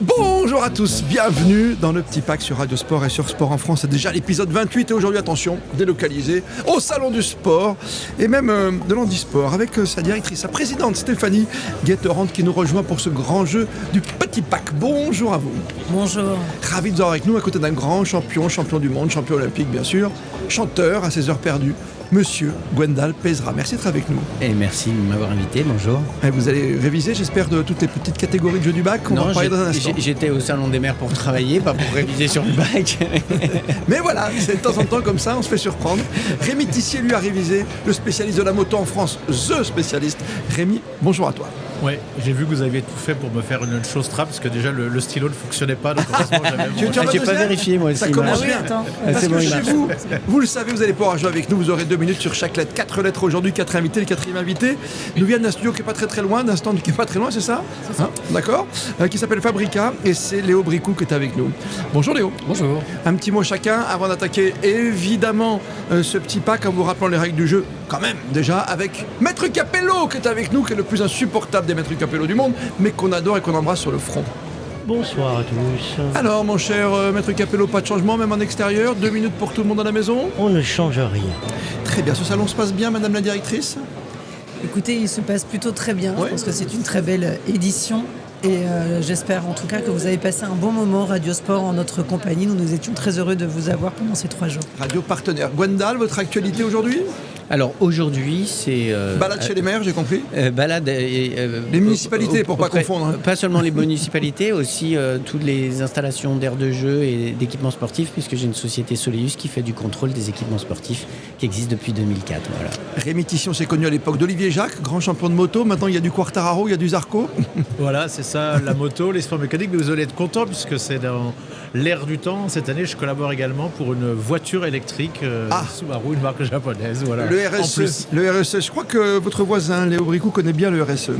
Bonjour à tous, bienvenue dans le Petit Pack sur Radio Sport et sur Sport en France. C'est déjà l'épisode 28 et aujourd'hui, attention, délocalisé au Salon du Sport et même de l'Handisport avec sa directrice, sa présidente Stéphanie Guetterand qui nous rejoint pour ce grand jeu du Petit Pack. Bonjour à vous. Bonjour. Ravi de vous avoir avec nous à côté d'un grand champion du monde, champion olympique bien sûr, chanteur à ses heures perdues. Monsieur Gwendal Pesra, merci d'être avec nous. Et merci de m'avoir invité, bonjour. Et vous allez réviser, j'espère, de toutes les petites catégories de jeux du bac. On va en parler dans un instant. J'étais au Salon des Mers pour travailler, pas pour réviser sur le bac. Mais voilà, c'est de temps en temps comme ça, on se fait surprendre. Rémi Tissier, lui, a révisé, le spécialiste de la moto en France, THE spécialiste. Rémi, bonjour à toi. Ouais, j'ai vu que vous aviez tout fait pour me faire une chose trap parce que déjà le stylo ne fonctionnait pas. Donc j'ai pas vérifié moi aussi. Ça commence bien. Parce que chez vous, vous le savez, vous allez pouvoir jouer avec nous. Vous aurez 2 minutes sur chaque lettre. 4 lettres aujourd'hui, 4 invités. Le 4e invité nous vient d'un studio qui n'est pas très loin, d'un stand qui n'est pas très loin, c'est ça, hein? D'accord, qui s'appelle Fabrica et c'est Léo Bricou qui est avec nous. Bonjour Léo. Bonjour. Un petit mot chacun avant d'attaquer évidemment ce petit pack en vous rappelant les règles du jeu quand même déjà avec Maître Capello qui est avec nous, qui est le plus insupportable des Maîtres Capello du monde, mais qu'on adore et qu'on embrasse sur le front. Bonsoir à tous. Alors mon cher Maître Capello, pas de changement même en extérieur, 2 minutes pour tout le monde à la maison. On ne change rien. Très bien, ce salon se passe bien madame la directrice? Écoutez, il se passe plutôt très bien. Ouais. Je pense que c'est une très belle édition. Et j'espère en tout cas que vous avez passé un bon moment Radio Sport en notre compagnie. Nous étions très heureux de vous avoir pendant ces 3 jours. Radio partenaire. Gwendal, votre actualité aujourd'hui? Alors aujourd'hui, c'est... Balade chez les maires, j'ai compris. Balade... les municipalités, pour pas confondre. Hein. Pas seulement les municipalités, aussi toutes les installations d'aires de jeu et d'équipements sportifs, puisque j'ai une société Soleus qui fait du contrôle des équipements sportifs qui existe depuis 2004. Voilà. Rémi Tissier, on s'est connu à l'époque d'Olivier Jacques, grand champion de moto. Maintenant, il y a du Quartararo, il y a du Zarco. Voilà, c'est ça, la moto, les sports mécaniques. Mais vous allez être content puisque c'est dans l'air du temps. Cette année, je collabore également pour une voiture électrique Subaru, une marque japonaise. Voilà. Le RSE, je crois que votre voisin Léo Bricou connaît bien le RSE.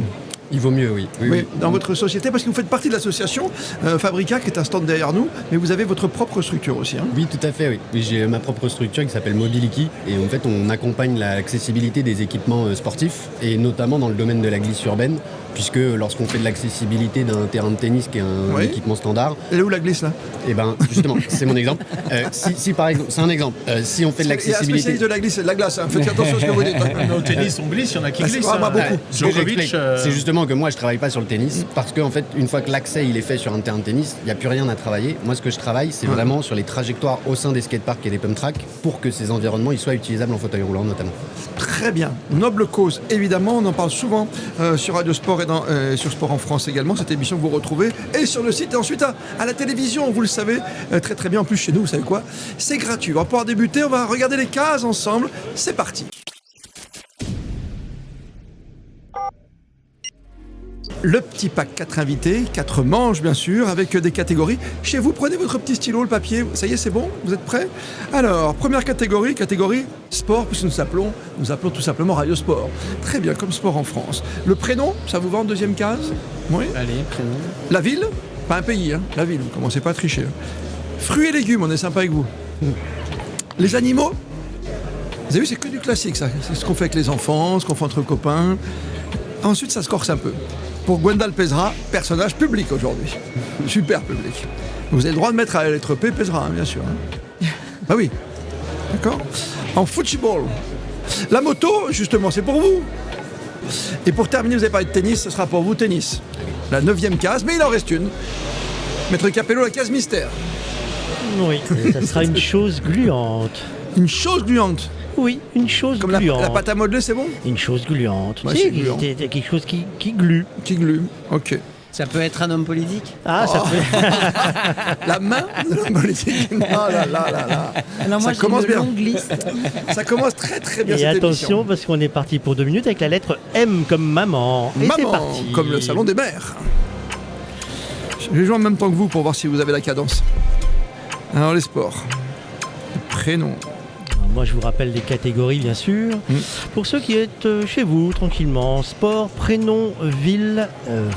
Il vaut mieux, oui. Oui. Dans votre société, parce que vous faites partie de l'association Fabrica, qui est un stand derrière nous, mais vous avez votre propre structure aussi. Hein. Oui, tout à fait, oui. J'ai ma propre structure qui s'appelle Mobiliki, et en fait, on accompagne l'accessibilité des équipements sportifs, et notamment dans le domaine de la glisse urbaine, puisque lorsqu'on fait de l'accessibilité d'un terrain de tennis qui est un équipement standard... Elle est où la glisse, là? Eh bien, justement, c'est mon exemple. Si par exemple, c'est un exemple, si on fait de l'accessibilité... Il y a un spécialiste de la glisse, c'est de la glace, hein. Faites attention à ce que vous dites. Au tennis, on glisse, il y en a qui glissent. Djokovic, c'est justement que moi, je travaille pas sur le tennis, parce qu'en fait, une fois que l'accès il est fait sur un terrain de tennis, il n'y a plus rien à travailler. Moi, ce que je travaille, c'est vraiment sur les trajectoires au sein des skateparks et des pump tracks, pour que ces environnements ils soient utilisables en fauteuil roulant, notamment. Très bien. Noble cause, évidemment. On en parle souvent sur Radio Sport et sur Sport en France également. Cette émission que vous retrouvez et sur le site et ensuite à la télévision. Vous le savez très très bien. En plus, chez nous, vous savez quoi? C'est gratuit. On va pouvoir débuter. On va regarder les cases ensemble. C'est parti. Le petit pack, 4 invités, 4 manches bien sûr, avec des catégories. Chez vous, prenez votre petit stylo, le papier. Ça y est, c'est bon? Vous êtes prêts? Alors, première catégorie sport, puisque nous appelons tout simplement Radio Sport. Très bien, comme Sport en France. Le prénom, ça vous va en 2e case? Oui. Allez, prénom. La ville? Pas un pays, hein. La ville, vous commencez pas à tricher. Hein. Fruits et légumes, on est sympa avec vous. Les animaux? Vous avez vu, c'est que du classique, ça. C'est ce qu'on fait avec les enfants, ce qu'on fait entre copains. Ensuite, ça se corse un peu. Pour Gwendal Pesra, personnage public aujourd'hui. Super public. Vous avez le droit de mettre à la lettre P, Pesra, hein, bien sûr. Hein. Ah oui. D'accord. En football. La moto, justement, c'est pour vous. Et pour terminer, vous avez parlé de tennis, ce sera pour vous, tennis. La 9e case, mais il en reste une. Maître Capello, la case mystère. Oui, ça sera une chose gluante. Une chose gluante. Oui, une chose comme gluante. La pâte à modeler, c'est bon? Une chose gluante. Ouais, C'est gluant. quelque chose qui glue. Qui glue, ok. Ça peut être un homme politique? Ça peut... La main de l'homme politique. Oh là là là là. Alors moi, Ça j'ai commence une bien. longue liste. Ça commence très très bien Et cette attention, émission. parce qu'on est parti pour 2 minutes avec la lettre M comme maman. Et c'est Maman, parti. comme le salon des mères. Je vais jouer en même temps que vous pour voir si vous avez la cadence. Alors les sports. Prénom. Moi, je vous rappelle les catégories, bien sûr. Pour ceux qui êtes chez vous, tranquillement, sport, prénom, ville,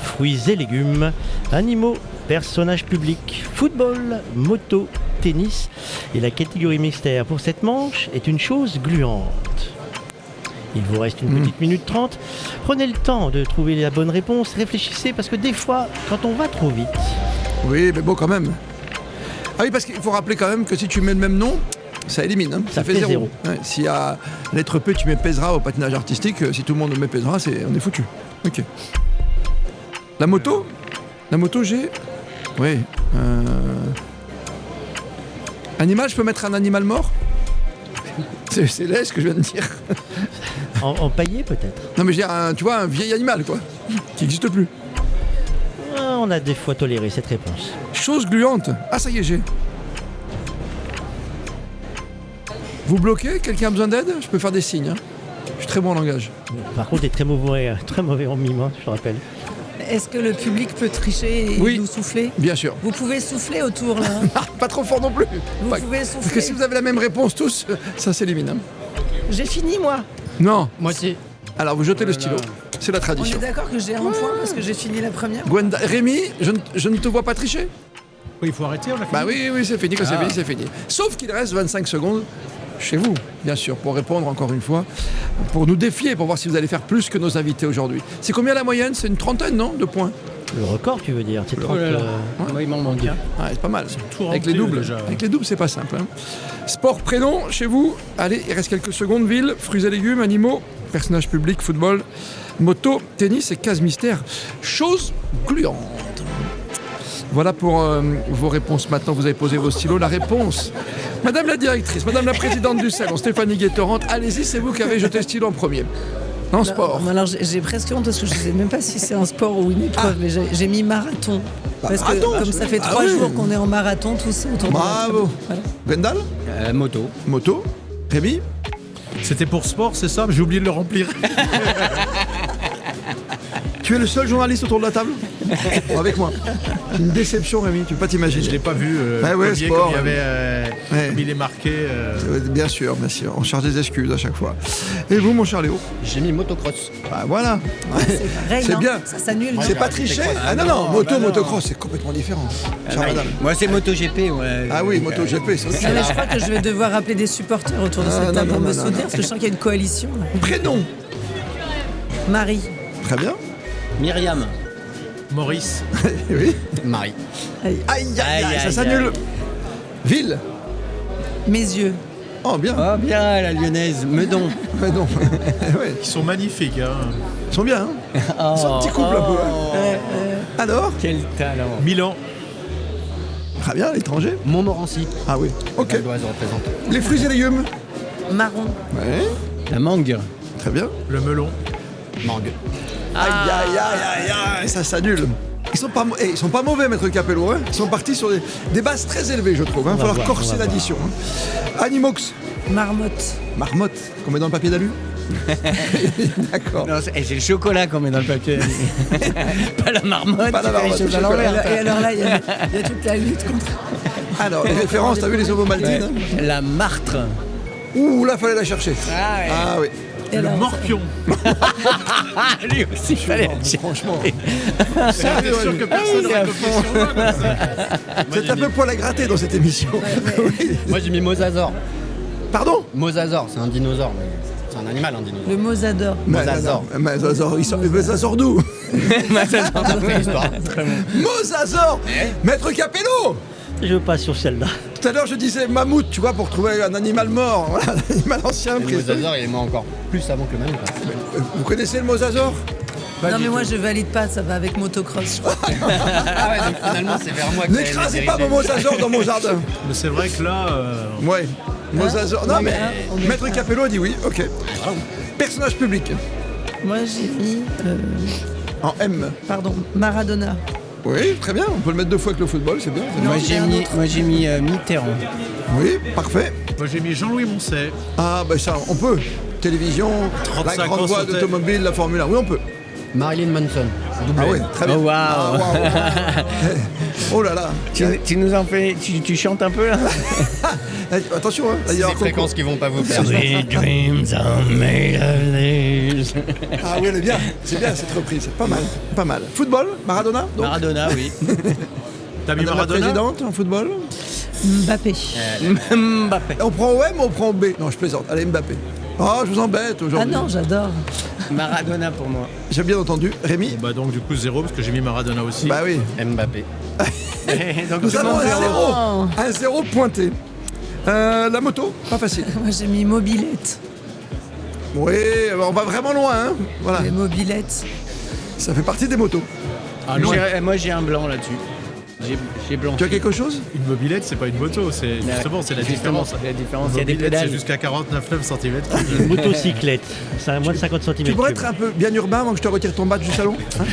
fruits et légumes, animaux, personnages publics, football, moto, tennis. Et la catégorie mystère pour cette manche est une chose gluante. Il vous reste une petite minute 30. Prenez le temps de trouver la bonne réponse. Réfléchissez parce que des fois, quand on va trop vite... Oui, mais bon, quand même. Ah oui, parce qu'il faut rappeler quand même que si tu mets le même nom, ça élimine. Hein. Ça fait zéro. Ouais, s'il y a lettre P, tu mets pèsera au patinage artistique. Si tout le monde met pèsera, on est foutu. Ok. La moto, j'ai... Oui. Animal, je peux mettre un animal mort? C'est laid ce que je viens de dire. En paillé peut-être. Non mais je veux dire, tu vois, un vieil animal quoi, qui n'existe plus. On a des fois toléré cette réponse. Chose gluante. Ah ça y est, j'ai. Vous bloquez? Quelqu'un a besoin d'aide? Je peux faire des signes. Hein. Je suis très bon en langage. Par contre, t'es très mauvais en mime, hein, je te rappelle. Est-ce que le public peut tricher et nous souffler? Bien sûr. Vous pouvez souffler autour là. Pas trop fort non plus. Vous pouvez souffler. Parce que si vous avez la même réponse tous, ça s'élimine. Hein. J'ai fini moi. Non. Moi aussi. Alors vous jetez le stylo. C'est la On tradition. est d'accord que j'ai un point parce que j'ai fini la première. Rémi, je ne te vois pas tricher. Oui, il faut arrêter, on a fini. Bah oui, c'est fini. Quand c'est fini, c'est fini. Sauf qu'il reste 25 secondes chez vous, bien sûr, pour répondre encore une fois, pour nous défier, pour voir si vous allez faire plus que nos invités aujourd'hui. C'est combien la moyenne? C'est une trentaine, non, de points? Le record, tu veux dire? C'est 30. Moi, il m'en manque un. Ouais, c'est pas mal. tout Avec les rempli, doubles, déjà. avec les doubles, c'est pas simple. Hein. Sport, prénom, chez vous. Allez, il reste quelques secondes. Ville, fruits et légumes, animaux, personnages publics, football, moto, tennis et case mystère. Chose gluante. Voilà pour vos réponses. Maintenant, vous avez posé vos stylos. La réponse, Madame la directrice, Madame la présidente du salon, Stéphanie Guettorante, allez-y, c'est vous qui avez jeté le stylo en premier. En sport. Alors j'ai presque honte parce que je ne sais même pas si c'est un sport ou une épreuve, mais j'ai mis marathon. Parce que marathon, comme ça fait 3 oui. jours qu'on est en marathon, tout ça autour de Bravo. Voilà. Gwendal, Moto. moto, Rémi. C'était pour sport, c'est ça? Mais j'ai oublié de le remplir. Tu es le seul journaliste autour de la table? Bon, avec moi. Une déception, Rémi, tu peux pas t'imaginer. Je l'ai pas vu. Ouais, premier, sport, comme il y avait, ouais. comme il est marqué. Bien sûr, on cherche des excuses à chaque fois. Et vous, mon cher Léo? J'ai mis motocross. Bah voilà. C'est pareil, C'est non bien. Ça s'annule. C'est pas triché? Ah non, non. motocross, c'est complètement différent. Chère madame. Moi, c'est MotoGP. Ouais. Ah oui, MotoGP, c'est autre Ah, mais chose. je crois que je vais devoir appeler des supporters autour de Ah, cette table non, pour me non, soutenir non. parce que je sens qu'il y a une coalition. là. Prénom. Marie. Très bien. Myriam. Maurice. Oui. Marie. Aïe, ça s'annule. Ville. Mes yeux. Oh, bien. Oh bien, la lyonnaise. Meudon. Ouais, non. Ouais, Ils sont magnifiques. Hein. ils sont bien, hein. Ils sont un petit couple un peu. Hein. Alors, Quel talent. Milan. très bien, l'étranger. Montmorency. Ah oui. Ok. Val d'Oise représente. Les fruits et légumes. Marron. Ouais. La mangue. Très bien. Le melon. Mangue. Aïe, ça s'annule. Ils sont pas mauvais, Maître Capello. Hein. Ils sont partis sur des bases très élevées, je trouve. Il va falloir voir, corser on va l'addition. Hein. Animox. Marmotte. Marmotte. Qu'on met dans le papier d'alu. D'accord. Non, c'est le chocolat qu'on met dans le papier. Pas la marmotte. Pas la qui fait les marmotte, choses le à l'envers. Et alors là, il y a toute la lutte contre. Alors, les références, t'as vu les ovomaltines hein. La martre. Ouh, là, fallait la chercher. Ah ouais. Ah oui. Et Le alors, morpion. Lui aussi, il fallait Non, le dire. franchement. J'étais sûr que personne n'aurait compté sur moi comme ça. C'est un peu poil à gratter dans cette émission. Oui. Moi, j'ai mis Mosasaur. Pardon. Mosasaur, c'est un dinosaure. mais C'est un animal, un dinosaure. le mosador. Mosasaur. Mosasaur d'où? Préhistoire. Mosasaur. Maître Capello. Je passe sur celle-là. Tout à l'heure, je disais mammouth, tu vois, pour trouver un animal mort. Voilà, un animal ancien. Le préhistorique. Mosasaur, il est mort encore plus avant que le même. Vous connaissez le mosasaure? Non, mais moi, je valide pas, ça va avec motocross, je crois. Ah ouais, donc finalement, c'est vers moi que ça allait N'écrasez me pas mon diriger. mosasaure dans mon jardin. Mais c'est vrai que là, Ouais. Mosasaure. Non, mais on est Maître pas- Capello a dit oui. Ok. Personnage public. Moi, j'ai mis. En M. Pardon, Maradona. Oui, très bien. On peut le mettre 2 fois avec le football, c'est bien. c'est bien. Moi j'ai mis Mitterrand. Oui, parfait. moi j'ai mis Jean-Louis Moncey. Ah, ben ça, on peut. Télévision, la 35 grande ans voie sautait. d'automobile, la Formule 1. Oui, on peut. Marilyn Manson. Ah oui, très bien. Oh waouh. Ah, waouh. Oh là là. Tu nous en fais. Tu chantes un peu là. Attention, hein. C'est des fréquences qui vont pas vous plaire. Sweet dreams are made of this. Ah oui, elle est bien. C'est bien cette reprise. Pas mal. Pas mal. Football, Maradona donc. Maradona, oui. T'as mis Madame la Maradona? présidente en football. Mbappé. Mbappé. On prend au M ou on prend au B? Non, je plaisante. Allez, Mbappé. Oh, je vous embête Ah aujourd'hui. non, j'adore. Maradona pour moi. J'ai bien entendu. Rémi? Bah donc du coup 0 parce que j'ai mis Maradona aussi. Bah oui. Mbappé. Donc Nous avons Oh. un 0 pointé. La moto, pas facile. Moi, j'ai mis mobilette. Oui, on va vraiment loin. Hein. Voilà, Les mobilettes. ça fait partie des motos. Ah non, Moi j'ai un blanc là-dessus. J'ai blanc. Tu as quelque chose? une mobilette c'est pas une moto, c'est justement c'est la Justement, différence. la différence. Une Il y a des mobilette, c'est pédales. jusqu'à 49,9 cm. Une motocyclette, c'est à moins de 50 cm. Tu pourrais être un peu bien urbain avant que je te retire ton badge du salon, hein?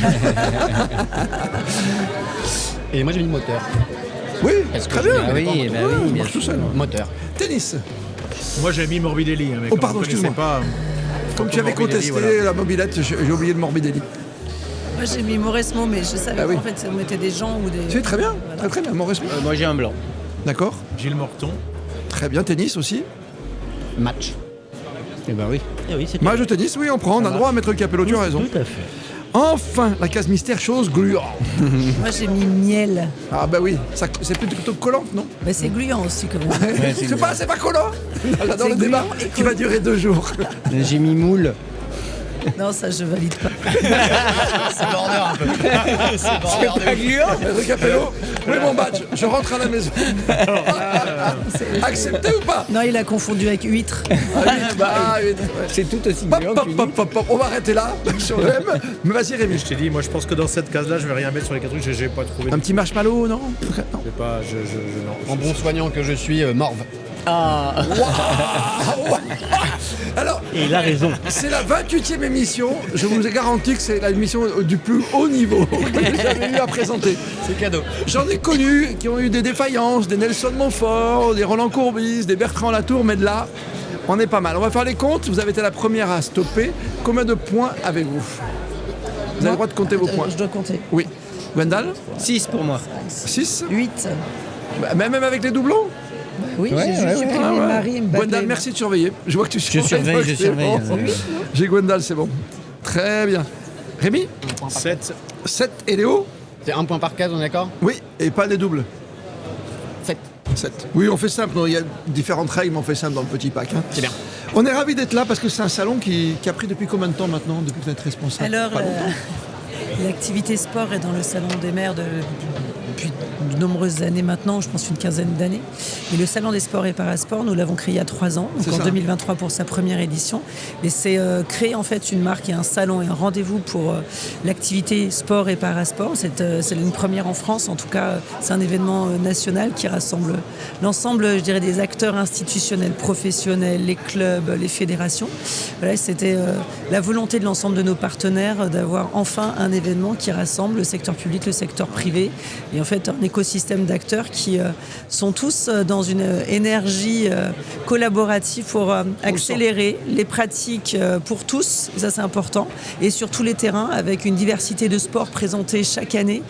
Et moi j'ai mis moteur. Oui, Parce que très je bien. n'ai oui, pas moto. bah oui, on bien marche tout seul. Moteur. Tennis. Moi j'ai mis Morbidelli, hein, mais Oh, comme pardon, vous connaissez excuse-moi. pas. Comme tu avais Morbidelli, contesté voilà. la mobilette, j'ai oublié le Morbidelli. Moi, j'ai mis Mauresmo, mais je savais Ah oui. qu'en fait, ça mettait des gens ou des. C'est très bien, Voilà. très très bien, mon respect. Moi j'ai un blanc. D'accord, Gilles Morton. très bien, tennis aussi. Match. Eh ben oui. Eh oui, c'est Match de tennis, oui, on prend, on a droit à mettre le capello, tu as raison. tout à fait. Enfin, la case mystère, chose gluante. Moi, j'ai mis miel. Ah bah oui, ça, c'est plutôt collante, non? Mais c'est gluant aussi, quand même. C'est pas collant. J'adore C'est le débat gluant et qui va durer 2 jours. J'ai mis moule. Non, ça, je valide pas. C'est border un peu. C'est border de ouf. Maître Capello, où est mon badge? Je rentre à la maison. Accepté ou pas? Non, il a confondu avec huître. Ah, oui, ouais. C'est tout aussi Pop, gluant pop, qu'une pop, pop, pop. On va arrêter là sur le M. Mais vas-y Rémi. Je t'ai dit, moi je pense que dans cette case-là, je vais rien mettre sur les 4 trucs, j'ai pas trouvé. Un petit marshmallow, non? Non. C'est pas, non. En bon soignant que je suis, morve. Ah. Alors, Et il a raison. c'est la 28e émission. Je vous ai garanti que c'est l'émission du plus haut niveau que j'ai jamais eu à présenter. C'est cadeau. J'en ai connu qui ont eu des défaillances, des Nelson Montfort, des Roland Courbis, des Bertrand Latour, mais de là, on est pas mal. On va faire les comptes. Vous avez été la première à stopper. Combien de points avez-vous? Vous avez le droit de compter vos points. Je dois compter. Oui. Gwendal 6 pour moi. 6 8. Même avec les doublons? Oui, j'ai juste supprimé Marie Mbappé. Gwendal, merci de surveiller. Je vois que tu surveilles. je c'est surveille. bon. J'ai Gwendal, c'est bon. Très bien. Rémi 7. 7 et Léo? C'est un point par case, on est d'accord? Oui, et pas des doubles. 7. 7. Oui, on fait simple. Il y a différentes règles, mais on fait simple dans le petit pack. Hein. C'est bien. On est ravis d'être là parce que c'est un salon qui a pris depuis combien de temps maintenant, depuis que vous êtes responsable? Alors, Pas longtemps. l'activité sport est dans le salon des maires depuis de nombreuses années maintenant, je pense une quinzaine d'années. Et le salon des sports et parasports, nous l'avons créé il y a 3 ans, donc C'est en ça. 2023 pour sa première édition. Et c'est créer en fait une marque et un salon et un rendez-vous pour l'activité sport et parasport. C'est une première en France, en tout cas c'est un événement national qui rassemble l'ensemble, je dirais, des acteurs institutionnels, professionnels, les clubs, les fédérations. Voilà, c'était la volonté de l'ensemble de nos partenaires d'avoir enfin un événement qui rassemble le secteur public, le secteur privé, et en fait un écosystème d'acteurs qui sont tous dans une énergie collaborative pour accélérer les pratiques pour tous, ça c'est important, et sur tous les terrains avec une diversité de sports présentés chaque année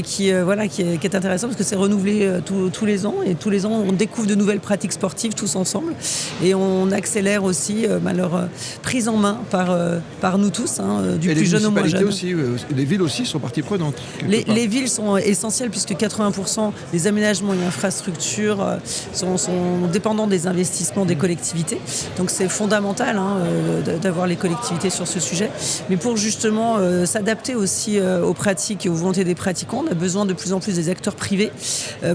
qui est intéressant parce que c'est renouvelé tous les ans, et tous les ans on découvre de nouvelles pratiques sportives tous ensemble, et on accélère aussi leur prise en main par nous tous, du Et plus les jeune au moins municipalités jeune. aussi, les villes aussi sont partie prenante. Les villes sont essentielles puisque 80% des aménagements et infrastructures sont dépendants des investissements des collectivités. Donc c'est fondamental d'avoir les collectivités sur ce sujet. Mais pour justement s'adapter aussi aux pratiques et aux volontés des pratiquants, on a besoin de plus en plus des acteurs privés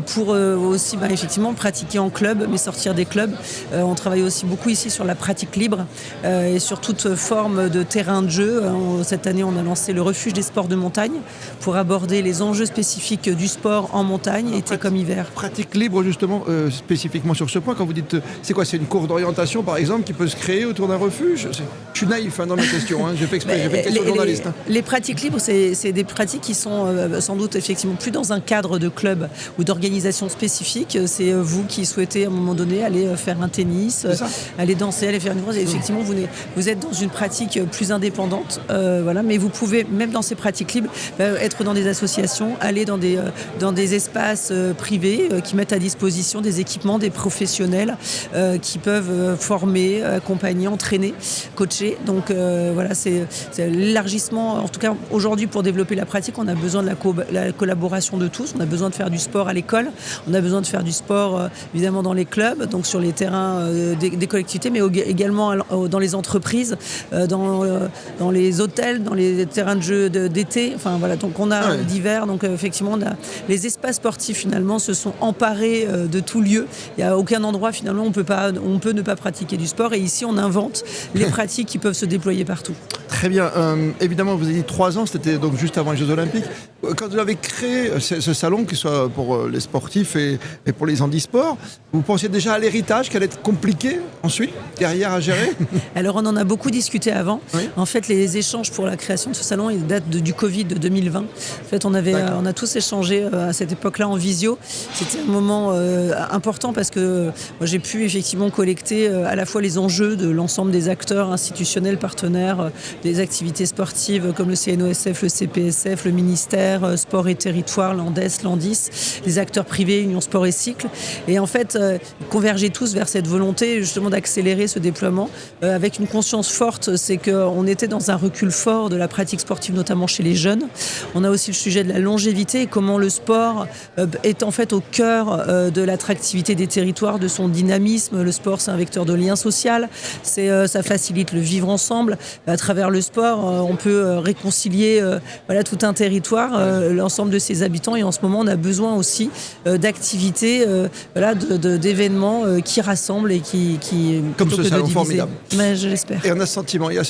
pour aussi effectivement pratiquer en club, mais sortir des clubs. On travaille aussi beaucoup ici sur la pratique libre et sur toute forme de terrain de jeu. Cette année, on a lancé le refuge des sports de montagne pour aborder les enjeux spécifiques du sport en montagne, été comme hiver. Pratique libre justement, spécifiquement sur ce point, quand vous dites, c'est quoi, c'est une course d'orientation par exemple qui peut se créer autour d'un refuge? Je suis naïf dans mes questions, j'ai fait exprès, j'ai fait une question de journaliste. Les pratiques libres, c'est des pratiques qui sont sans doute effectivement plus dans un cadre de club ou d'organisation spécifique. C'est vous qui souhaitez à un moment donné aller faire un tennis, aller danser, aller faire une course. Et effectivement, vous êtes dans une pratique plus indépendante, mais vous pouvez, même dans ces pratiques libres, être dans des associations, aller dans des des espaces privés qui mettent à disposition des équipements, des professionnels qui peuvent former, accompagner, entraîner, coacher. Donc voilà, c'est l'élargissement. En tout cas, aujourd'hui, pour développer la pratique, on a besoin de la collaboration de tous. On a besoin de faire du sport à l'école. On a besoin de faire du sport, évidemment, dans les clubs, donc sur les terrains des collectivités, mais également dans les entreprises, dans les hôtels, dans les terrains de jeux d'été. Enfin voilà, donc on a divers. Donc effectivement, les espaces sportifs finalement se sont emparés de tout lieu. Il n'y a aucun endroit finalement on peut ne pas pratiquer du sport. Et ici, on invente les pratiques qui peuvent se déployer partout. Très bien. Évidemment, vous avez dit 3 ans, c'était donc juste avant les Jeux Olympiques. Quand vous avez créé ce salon, qu'il soit pour les sportifs et pour les handisports, vous pensiez déjà à l'héritage, qu'elle allait être compliqué ensuite, derrière à gérer? Alors, on en a beaucoup discuté avant. Oui. En fait, les échanges pour la création de ce salon, ils datent du Covid de 2020. En fait, on a tous échangé à cette époque-là en visio. C'était un moment important parce que moi, j'ai pu effectivement collecter à la fois les enjeux de l'ensemble des acteurs institutionnels, partenaires, des activités sportives comme le CNOSF, le CPSF, le ministère, Sport et Territoire, l'ANDES, l'ANDIS, les acteurs privés, Union Sport et Cycle. Et en fait, converger tous vers cette volonté justement d'accélérer ce déploiement avec une conscience forte, c'est qu'on était dans un recul fort de la pratique sportive, notamment chez les jeunes. On a aussi le sujet de la longévité et comment le sport est en fait au cœur de l'attractivité des territoires, de son dynamisme. Le sport, c'est un vecteur de lien social, ça facilite le vivre ensemble. À travers le sport, on peut réconcilier tout un territoire, l'ensemble de ses habitants. Et en ce moment, on a besoin aussi d'activités, d'événements qui rassemblent et qui comme ce salon formidable. Mais je l'espère. Et on a ce sentiment, il y a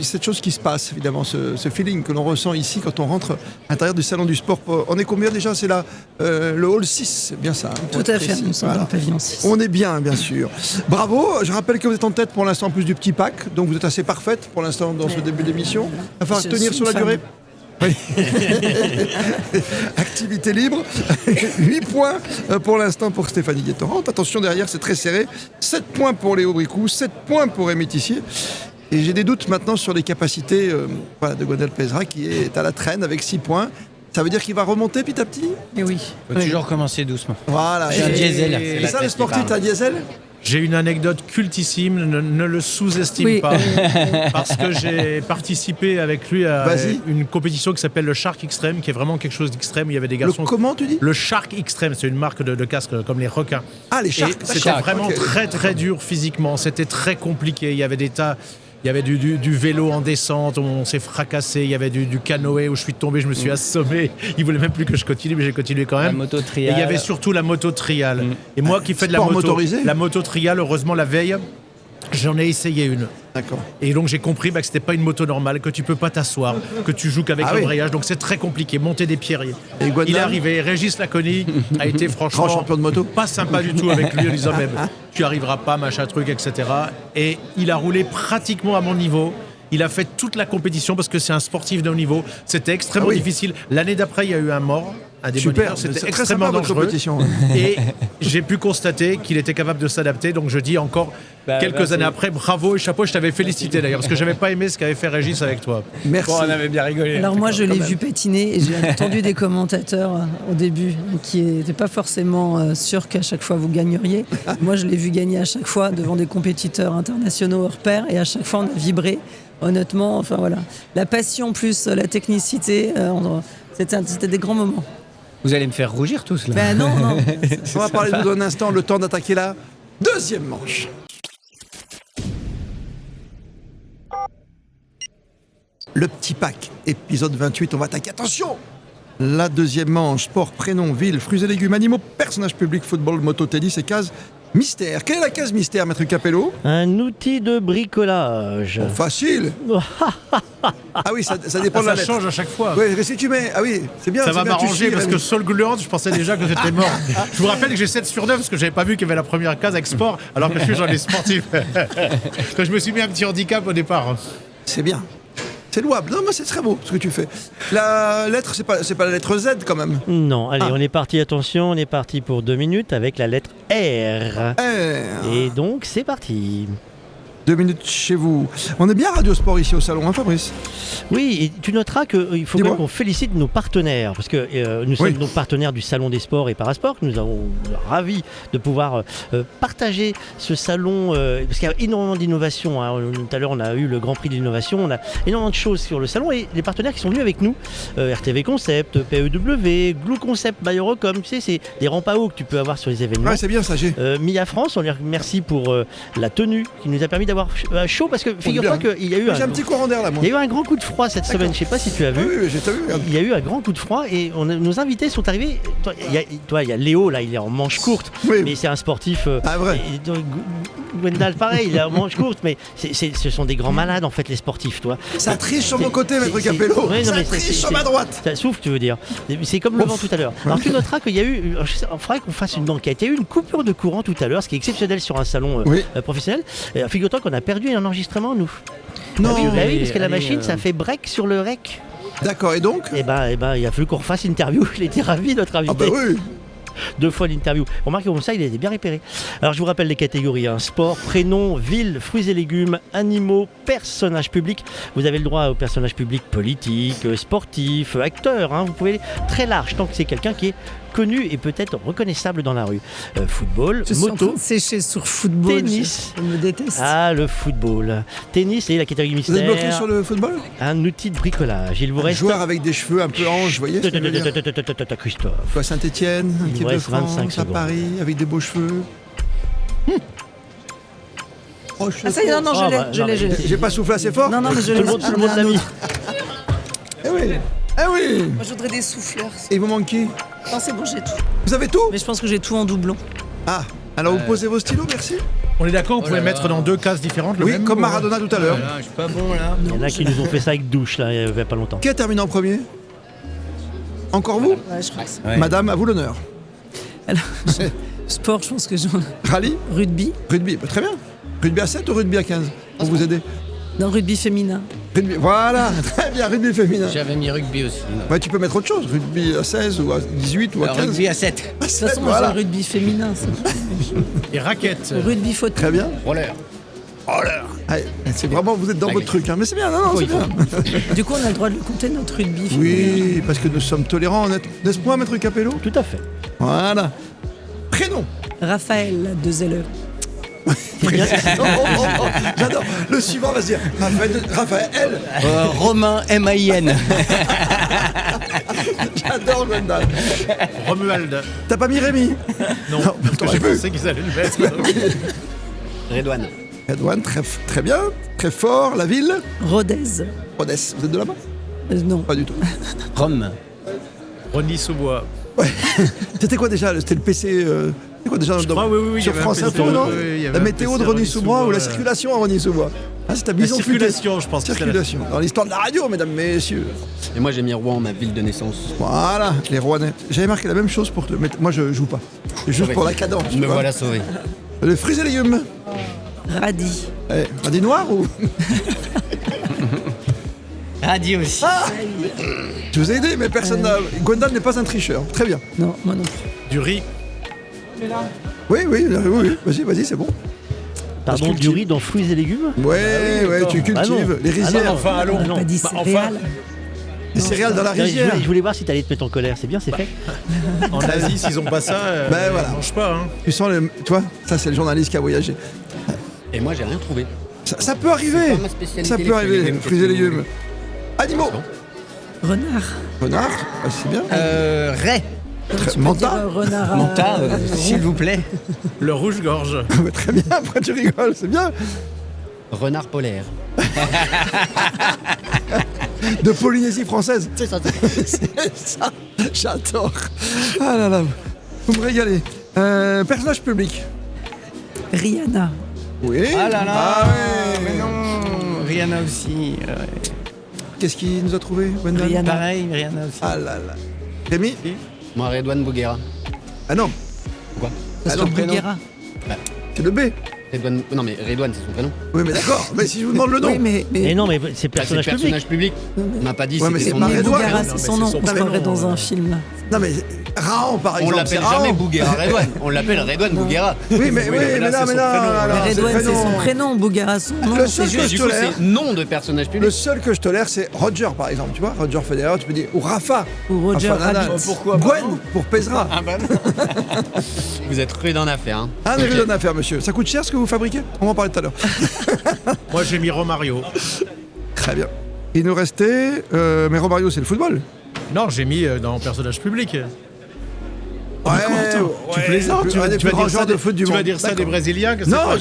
cette chose qui se passe, évidemment, ce feeling que l'on ressent ici quand on rentre à l'intérieur du salon du sport. On est combien déjà? C'est là le hall 6, c'est bien ça, hein, tout à fait, nous sommes dans le pavillon 6. On est bien sûr. Bravo, je rappelle que vous êtes en tête pour l'instant en plus du petit pack, donc vous êtes assez parfaite pour l'instant dans ce début d'émission. Il va falloir tenir sur la durée. Oui. Activité libre, 8 points pour l'instant pour Stéphanie Guettorant. Attention, derrière, c'est très serré. 7 points pour Léo Bricou, 7 points pour Rémi Tissier. Et j'ai des doutes maintenant sur les capacités de Gwenaël Pézra qui est à la traîne avec 6 points. Ça veut dire qu'il va remonter petit à petit? Et oui. Faut toujours commencer doucement. Voilà. C'est un diesel. Et ça, les sportifs, t'as un diesel? J'ai une anecdote cultissime, ne le sous-estime pas, parce que j'ai participé avec lui à une compétition qui s'appelle le Shark Extreme, qui est vraiment quelque chose d'extrême. Il y avait des garçons. Comment tu dis? Le Shark Extreme, c'est une marque de casque comme les requins. Ah, les Sharks. C'était vraiment très dur physiquement. C'était très compliqué. Il y avait des tas. Il y avait du vélo en descente, on s'est fracassé. Il y avait du canoë où je suis tombé, je me suis assommé. Il voulait même plus que je continue, mais j'ai continué quand même. La moto trial. Et il y avait surtout la moto trial. Et moi qui fais de la moto trial, heureusement la veille, j'en ai essayé une. D'accord. Et donc j'ai compris que c'était pas une moto normale, que tu peux pas t'asseoir, que tu joues qu'avec l'embrayage, donc c'est très compliqué, monter des pierriers. Il est arrivé, Régis Laconi a été franchement grand champion de moto, pas sympa du tout avec lui en disant même tu arriveras pas, machin truc, etc. Et il a roulé pratiquement à mon niveau. Il a fait toute la compétition parce que c'est un sportif de haut niveau. C'était extrêmement difficile. L'année d'après, il y a eu un mort, un démoniateur. C'était extrêmement dangereux. Et j'ai pu constater qu'il était capable de s'adapter. Donc je dis encore, quelques années après, bravo et chapeau. Je t'avais félicité d'ailleurs parce que j'avais pas aimé ce qu'avait fait Régis avec toi. Merci. Bon, on avait bien rigolé. Alors moi, je l'ai vu patiner et j'ai entendu des commentateurs au début qui n'étaient pas forcément sûrs qu'à chaque fois vous gagneriez. Moi, je l'ai vu gagner à chaque fois devant des compétiteurs internationaux hors pair et à chaque fois, on a vibré. Honnêtement, enfin voilà, la passion plus la technicité, c'était des grands moments. Vous allez me faire rougir tous là. Ben non. On va parler de vous dans un instant, le temps d'attaquer la deuxième manche. Le petit pack, épisode 28, on va attaquer. Attention! La deuxième manche, sport, prénom, ville, fruits et légumes, animaux, personnages publics, football, moto, tennis et case mystère. Quelle est la case mystère, maître Capello? Un outil de bricolage. Oh, facile. Ah oui, ça dépend de la lettre. Ça change à chaque fois. Oui, si tu mets... Ah oui, c'est bien. Ça va bien, m'arranger parce que Sol Gluante, je pensais déjà que j'étais mort. Je vous rappelle que j'ai 7 sur 9 parce que j'avais pas vu qu'il y avait la première case avec sport alors que je suis genre des sportifs. Je me suis mis un petit handicap au départ. C'est bien. C'est louable. Non, mais c'est très beau ce que tu fais. La lettre, c'est pas la lettre Z quand même. Non, allez, on est parti, attention, on est parti pour 2 minutes avec la lettre R. R. Et donc, c'est parti. 2 minutes chez vous. On est bien Radio Sport ici au salon, hein, Fabrice? Oui, et tu noteras qu'il faut quand Dis-moi. même qu'on félicite nos partenaires, parce que nous sommes Oui. donc partenaires du Salon des Sports et Parasport. Nous avons ravis de pouvoir partager ce salon, parce qu'il y a énormément d'innovations. Hein. Tout à l'heure, on a eu le Grand Prix de l'innovation, on a énormément de choses sur le salon, et les partenaires qui sont venus avec nous, RTV Concept, PEW, Glue Concept by Eurocom, tu sais, c'est des rampes à eau que tu peux avoir sur les événements. Ouais, c'est bien ça, j'ai. Mia France, on les remercie pour la tenue qui nous a permis d'avoir chaud, parce que figure-toi bien. qu'il y a eu J'ai un petit courant d'air là, moi. il y a eu un grand coup de froid cette semaine, je sais pas si tu as Ah vu. oui, j'ai vu. Regarde. Il y a eu un grand coup de froid et nos invités sont arrivés. Il y a Léo là, il est en manche courte, Oui. mais c'est un sportif. Ah, vrai. Gwendal, pareil, il est en manche courte, mais ce sont des grands malades en fait, les sportifs, toi. Ça triche sur mon C'est- côté, maître c'est- Capello. ouais, non, Ça mais triche sur ma droite. Ça souffle, tu veux dire. C'est comme le vent tout à l'heure. Alors tu noteras qu'il y a eu, il faudrait qu'on fasse une enquête. Il y a eu une coupure de courant tout à l'heure, ce qui est exceptionnel sur un salon Oui. professionnel. Figure-toi qu'on a perdu un enregistrement, nous. Non. Ah oui, parce que la allez, machine, ça fait break sur le rec. D'accord, et donc? Eh ben, il a fallu qu'on refasse l'interview. Il était ravi, notre invité. Ah bah oui. 2 fois l'interview. Remarquez comme ça, il a été bien repéré. Alors je vous rappelle les catégories, hein. Sport, prénom, ville, fruits et légumes, animaux, personnages publics. Vous avez le droit aux personnages publics politiques, sportifs, acteurs. Hein. Vous pouvez aller très large tant que c'est quelqu'un qui est connu et peut-être reconnaissable dans la rue. Football, Je suis en train moto, de sécher sur football. tennis. Je me déteste. Ah, le football. Tennis et la catégorie Vous êtes bloqué mystère. sur le football? Un outil de bricolage. Il vous Un reste... joueur avec des cheveux un peu anges, vous voyez ce que je veux dire? Christophe. Quoi, Saint-Etienne, Il équipe vous de reste 25 France, à secondes. Paris, avec des beaux cheveux. Oh, je sais Ah ça y est, non, non, Ah, bah, je l'ai. J'ai pas soufflé assez fort? Non, non, mais je Tout l'ai. le monde l'a mis. Eh oui. Eh oui. Moi, je voudrais des souffleurs. Et il vous manque qui? Non, c'est bon, j'ai tout. Vous avez tout? Mais je pense que j'ai tout en doublon. Ah, alors vous posez vos stylos, merci. On est d'accord, vous Oh pouvez là mettre là. dans 2 cases différentes le Oui, même comme ou- Maradona tout à l'heure. Voilà, je suis pas bon là. Il y en a qui nous ont fait ça avec douche, là, il y a pas longtemps. Qui a terminé en premier? Encore vous? Ouais, je crois que c'est. Ouais. Madame, à vous l'honneur. Alors, sport, je pense que j'en. Rallye? Rugby. Rugby, bah, très bien. Rugby à 7 ou rugby à 15? Pour vous aider. Non, rugby féminin. Rugby, voilà, très bien, rugby féminin. J'avais mis rugby aussi. Ouais, tu peux mettre autre chose, rugby à 16 ou à 18 ou à 15. Rugby à 7. À De toute 7, façon, moi, voilà. j'ai le rugby féminin. Et raquettes. Rugby fauteuil. Très bien. Roller. Allez, c'est vraiment, vous êtes dans votre truc, hein. Mais c'est bien, non, non, c'est bien. Du coup, on a le droit de le compter, notre rugby féminin. Oui, parce que nous sommes tolérants, n'est-ce pas, maître Capello? Tout à fait. Voilà. Prénom. Raphaël, 2 LE. J'adore. Le suivant va se dire Raphaël. Romain M-A-I-N. J'adore Gwendal. Romuald. T'as pas mis Rémi? Non, parce que t'aurais j'ai pu. pensé qu'ils allaient le mettre. Redouane. Edouane, très bien, très fort. La ville? Rodez. Rodez. Vous êtes de là-bas? Non. Pas du tout. Rome. Ronny Sous-Bois. C'était quoi déjà? C'était le PC. C'était quoi déjà crois, oui, il y sur avait un France PC, Info, non? oui, il y avait La un météo PC de à Rony Rony Sous-Bois ou Sous-Bois, la circulation à Rony Sous-Bois? Ah, c'est ta La bison circulation, je pense que c'est la- Circulation. Dans l'histoire de la radio, mesdames, messieurs. Et moi j'ai mis Rouen, ma ville de naissance. Voilà, les Rouennais. J'avais marqué la même chose pour te. Mais moi, je joue pas. C'est juste Sauvé. pour la cadence. tu Me vois. voilà sauvé. Les fruits et légumes. Radis. Radis noir ou? Radis aussi. Je vous ai aidé, mais personne n'a. Gwendal n'est pas un tricheur. Très bien. Non, moi non plus. Du riz. Oui. Vas-y, c'est bon. Pardon, cultive. du riz dans fruits et légumes? Ouais, tu Ah non. cultives. Les Ah non, rizières. Enfin, allons. On n'a pas dit Bah, enfin, céréales. Les céréales dans la Non, je rizière. voulais voir si t'allais te mettre en colère, c'est bien, c'est fait. En Asie, s'ils ont pas ça, Ben voilà. ils mangent pas. Hein. Tu sens, tu vois, ça c'est le journaliste qui a voyagé. Et moi j'ai rien trouvé. Ça peut arriver. C'est pas ma spécialité, Ça les peut arriver, légumes, fruits et légumes. Animaux. Renard. Renard, c'est bien. Ray. Tu peux Manta. dire, renard. Manta, s'il vous plaît. Le rouge-gorge. Très bien, après tu rigoles, c'est bien. Renard polaire. De Polynésie française. C'est ça. C'est ça, j'adore. Ah là là, vous me régalez. Personnage public. Rihanna. Oui. Ah là là. Ah ouais. Mais non. Rihanna aussi. Qu'est-ce qu'il nous a trouvé, Wendell? Rihanna. Pareil, Rihanna aussi. Ah là là. Rémi? Moi Redouane Bouguera. Ah non, Parce Alors, que prénom. Bouguera. c'est le B. Redouane. Non mais Redouane c'est son prénom. Oui, mais d'accord. Mais si je vous demande le nom. Oui, mais Mais non, mais c'est Ah, c'est personnage public. personnage public. On m'a pas dit Ouais, mais c'était c'est son pas nom. Redouane. Bouguera, Non, mais c'est son c'est nom. son On se prénom, croirait dans un film là. Non, mais Raon, par On exemple. l'appelle c'est jamais Raon. Bouguera Redouane. On l'appelle Redouane Bouguera. Oui, mais non, là, c'est son non. prénom. alors, Redouane, c'est son prénom. prénom, Bougara, son nom. Le c'est seul que juste. je Du coup, tolère, c'est nom de personnage le public. seul que je tolère, c'est Roger, par exemple. Tu vois, Roger Federer, tu peux dire. Ou Rafa. Ou Roger Rafa Nadal. Rabbit. Pourquoi pas, Gwen non pour Pesera. Ah bah non. Vous êtes rude en affaires. Hein. Ah, mais je donne affaire, monsieur. Ça coûte cher ce que vous fabriquez? On va en parler tout à l'heure. Moi, j'ai mis Romario. Très bien. Il nous restait. Mais Romario, c'est le football. Non, j'ai mis dans personnage public. Ouais, Tu plaisantes, tu vas des dire plus grands ça joueurs de foot du monde. tu vas dire ça des D'accord. Brésiliens que c'est Non, pas-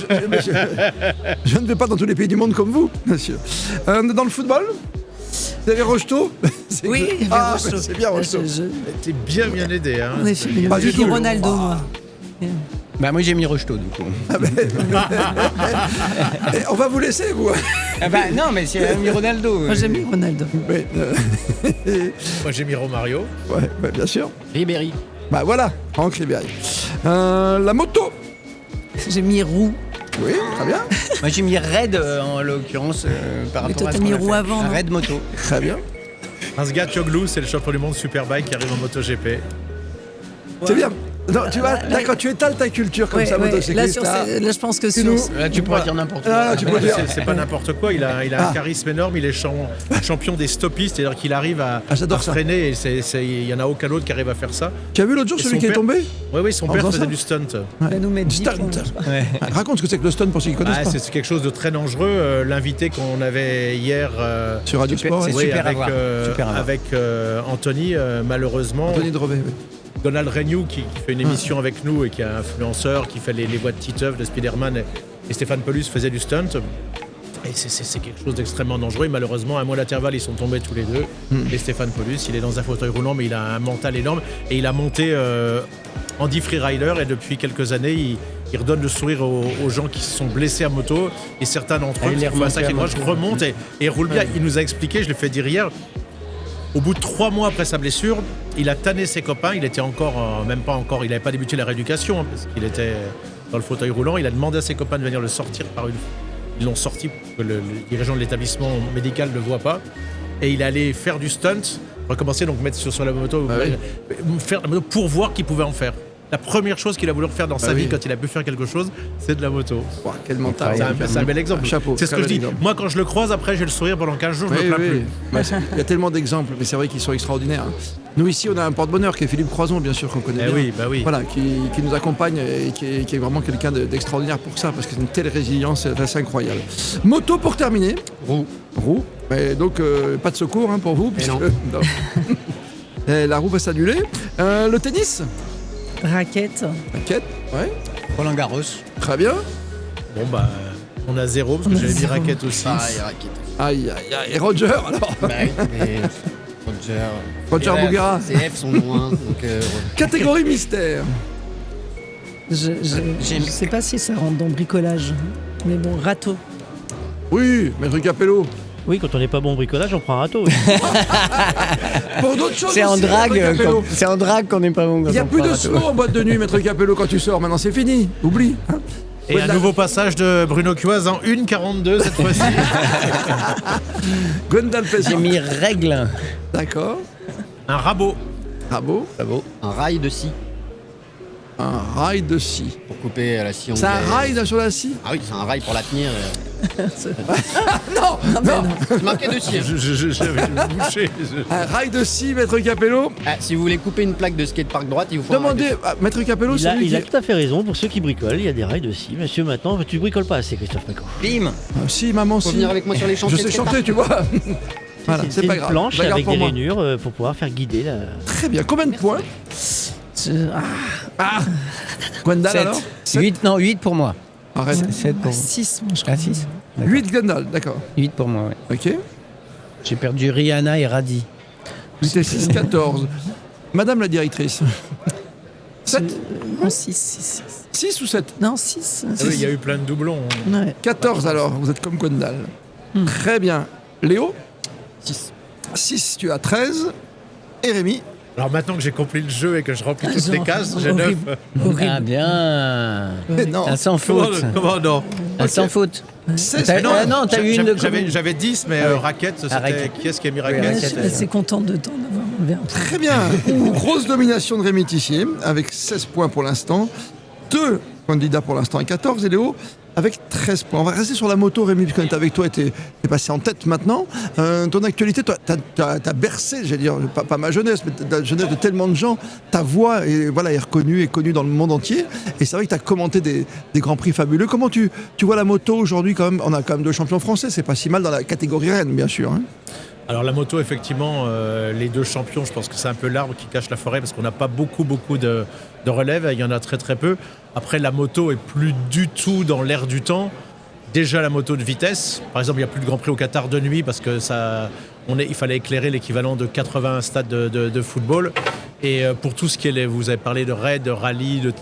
je ne vais pas dans tous les pays du monde comme vous, monsieur. Dans le football, vous avez Rocheteau? C'est Oui, que- il y avait ah, Rocheteau. c'est bien Rocheteau. T'es bien aidé. Hein. En effet, Pas du j'ai dit tout. Ronaldo, moi. Bah moi j'ai mis Rocheteau du coup. Et on va vous laisser, vous. Ah bah non mais c'est mis Ronaldo. Moi, j'ai mis Ronaldo. Mais, Moi, j'ai mis Romario. ouais, bien sûr. Ribéry. Bah voilà, Franck Ribéry. La moto. J'ai mis Roux. Oui, très bien. Moi j'ai mis Red en l'occurrence par Mais rapport toi, à t'as ce qu'on mis a roue fait. avant, non Red moto. Très bien. Ansgar Tioglou, c'est le champion du monde Superbike qui arrive en MotoGP. C'est bien. Non, tu vois, d'accord, tu étales ta culture comme Ouais, ça, ouais. motocycliste. Là, je pense que nous- sur. Là tu pourrais dire n'importe quoi. Ah, tu peux dire. C'est pas n'importe quoi, il a Ah. un charisme énorme, il est champion des stoppistes, c'est-à-dire qu'il arrive à j'adore ça. freiner et il y en a aucun autre qui arrive à faire ça. Tu as vu l'autre jour Et celui son qui est père- tombé? Oui, son En père faisant faisait ça du stunt. Il va nous mettre 10 Stunt. points. Raconte ce que c'est que le stun pour ceux qui connaissent Ah, pas. c'est quelque chose de très dangereux. L'invité qu'on avait hier Sur Radio Sport, c'est ouais. super à avec, voir. Super à voir. avec Anthony, malheureusement, Anthony Drevet, oui. Donald Renew qui fait une émission avec nous et qui est un influenceur, qui fait les voix de Titeuf, de Spider-Man et Stéphane Pelus faisait du stunt. Et c'est quelque chose d'extrêmement dangereux. Et malheureusement, à moins d'intervalle, ils sont tombés tous les deux. Et Stéphane Pelus, il est dans un fauteuil roulant, mais il a un mental énorme. Et il a monté Andy Freerider. Et depuis quelques années, il redonne le sourire aux gens qui se sont blessés à moto. Et certains d'entre eux, il est qui font un sacré remonté à courage, moto. remontent et roulent bien. Il nous a expliqué, je l'ai fait dire hier, au bout de 3 mois après sa blessure, il a tanné ses copains. Il était encore, même pas encore, il n'avait pas débuté la rééducation, hein, parce qu'il était dans le fauteuil roulant. Il a demandé à ses copains de venir le sortir par une. Ils l'ont sorti pour que le dirigeant de l'établissement médical ne le voit pas. Et il allait faire du stunt, recommencer, donc mettre sur la moto, faire la moto pour voir qu'il pouvait en faire. La première chose qu'il a voulu faire dans sa vie quand il a pu faire quelque chose, c'est de la moto. Ouah, quel mental. C'est un bel exemple. Chapeau. C'est ce que je très dis. bel exemple. Moi, quand je le croise, après, j'ai le sourire pendant 15 jours, je me Oui, plains oui. plus. Bah, il y a tellement d'exemples, mais c'est vrai qu'ils sont extraordinaires. hein. Nous, ici, on a un porte-bonheur qui est Philippe Croison, bien sûr, qu'on connaît Eh bien. oui, bah oui. Voilà, qui nous accompagne et qui est vraiment quelqu'un d'extraordinaire pour ça, parce que c'est une telle résilience, c'est assez incroyable. Moto pour terminer. Roue. Et donc, pas de secours hein, pour vous, puisque non. non. Et la roue va s'annuler. Le tennis. Raquette. Raquette. Ouais. Roland Garros. Très bien. Bon, bah, on a 0, parce que On a j'avais mis 0. raquette aussi. Pareil, raquette. Aïe, aïe, aïe. Et Roger, alors. Bah oui, mais Roger. Roger Et là, Bougara. C'est F son nom, hein, donc Catégorie mystère. Je ne sais pas si ça rentre dans bricolage. Mais bon, râteau. Oui, Maître Capello. Oui, quand on n'est pas bon au bricolage, on prend un râteau. Oui. Pour d'autres choses c'est en aussi, drague. Maître Capello. C'est en drague qu'on n'est pas bon. Il n'y a plus de slow en boîte de nuit, Maître Capello, quand tu sors. Maintenant, c'est fini. Oublie. hein. Et un nouveau passage de Bruno Cuaz en 1,42 cette fois-ci. Gwendal Pessin. J'ai mis règle. D'accord. Un rabot. Bravo. Bravo. Un rail de scie Un rail de scie. pour couper la scie C'est un anglaise. rail là, sur la scie? Ah oui, c'est un rail pour la tenir. Non, non. C'est marqué dessus. hein. J'avais bouché. Un rail de scie, Maître Capello. Ah, si vous voulez couper une plaque de skatepark droite, il vous faut un rail de Demandez scie. à Maître Capello, Il a, celui il a qui... tout à fait raison. Pour ceux qui bricolent, il y a des rails de scie. Monsieur, maintenant, tu bricoles pas assez, Christophe Paco. Bim. Ah, si, maman, Faut si. venir avec moi sur les chantiers. Je sais de skatepark. chanter, tu vois. Voilà, c'est pas une grave. planche Je la garde avec pour des moi. rainures pour pouvoir faire guider la. Très bien. Combien de points? Gwendal, alors 8 pour moi. Arrête. 7 pour 6, moi, je crois. Ah, 6 8 Gwendal, d'accord. 8 pour moi, ouais. Ok. J'ai perdu Rihanna et Radi. C'était 6, 14. Madame la directrice. 7 Non, 6. 6 ou 7? Non, 6. Ah oui, il y a eu plein de doublons. Ouais. 14 alors, vous êtes comme Gwendal. Très bien. Léo 6. 6, tu as 13. Et Rémi Alors maintenant que j'ai compris le jeu et que je remplis toutes les Genre, cases, j'ai 9. horrible. Ah bien. Non. Ah, sans faute. Comment non Ah, sans faute. 16. T'as- Non, t'as eu une de J'avais 10, mais raquette, c'était raquette. qui est-ce qui a mis Oui, raquette Je suis assez contente de t'en avoir. Très bien. Grosse domination de Rémi Tissier, avec 16 points pour l'instant. 2 candidats pour l'instant à 14, et Léo avec 13 points. On va rester sur la moto, Rémi, puisqu'on est avec toi, t'es passé en tête maintenant. Ton actualité, toi, t'as bercé, j'allais dire, pas ma jeunesse, mais la jeunesse de tellement de gens. Ta voix est reconnue et connue dans le monde entier. Et c'est vrai que tu as commenté des grands prix fabuleux. Comment tu vois la moto aujourd'hui quand même? On a quand même 2 champions français, c'est pas si mal dans la catégorie reine, bien sûr. Hein. Alors la moto, effectivement, les 2 champions, je pense que c'est un peu l'arbre qui cache la forêt parce qu'on n'a pas beaucoup de relève, il y en a très très peu. Après, la moto est plus du tout dans l'air du temps. Déjà la moto de vitesse, par exemple, il n'y a plus de Grand Prix au Qatar de nuit parce que il fallait éclairer l'équivalent de 80 stades de football. Et pour tout ce qui est, vous avez parlé de raid, de rallye, de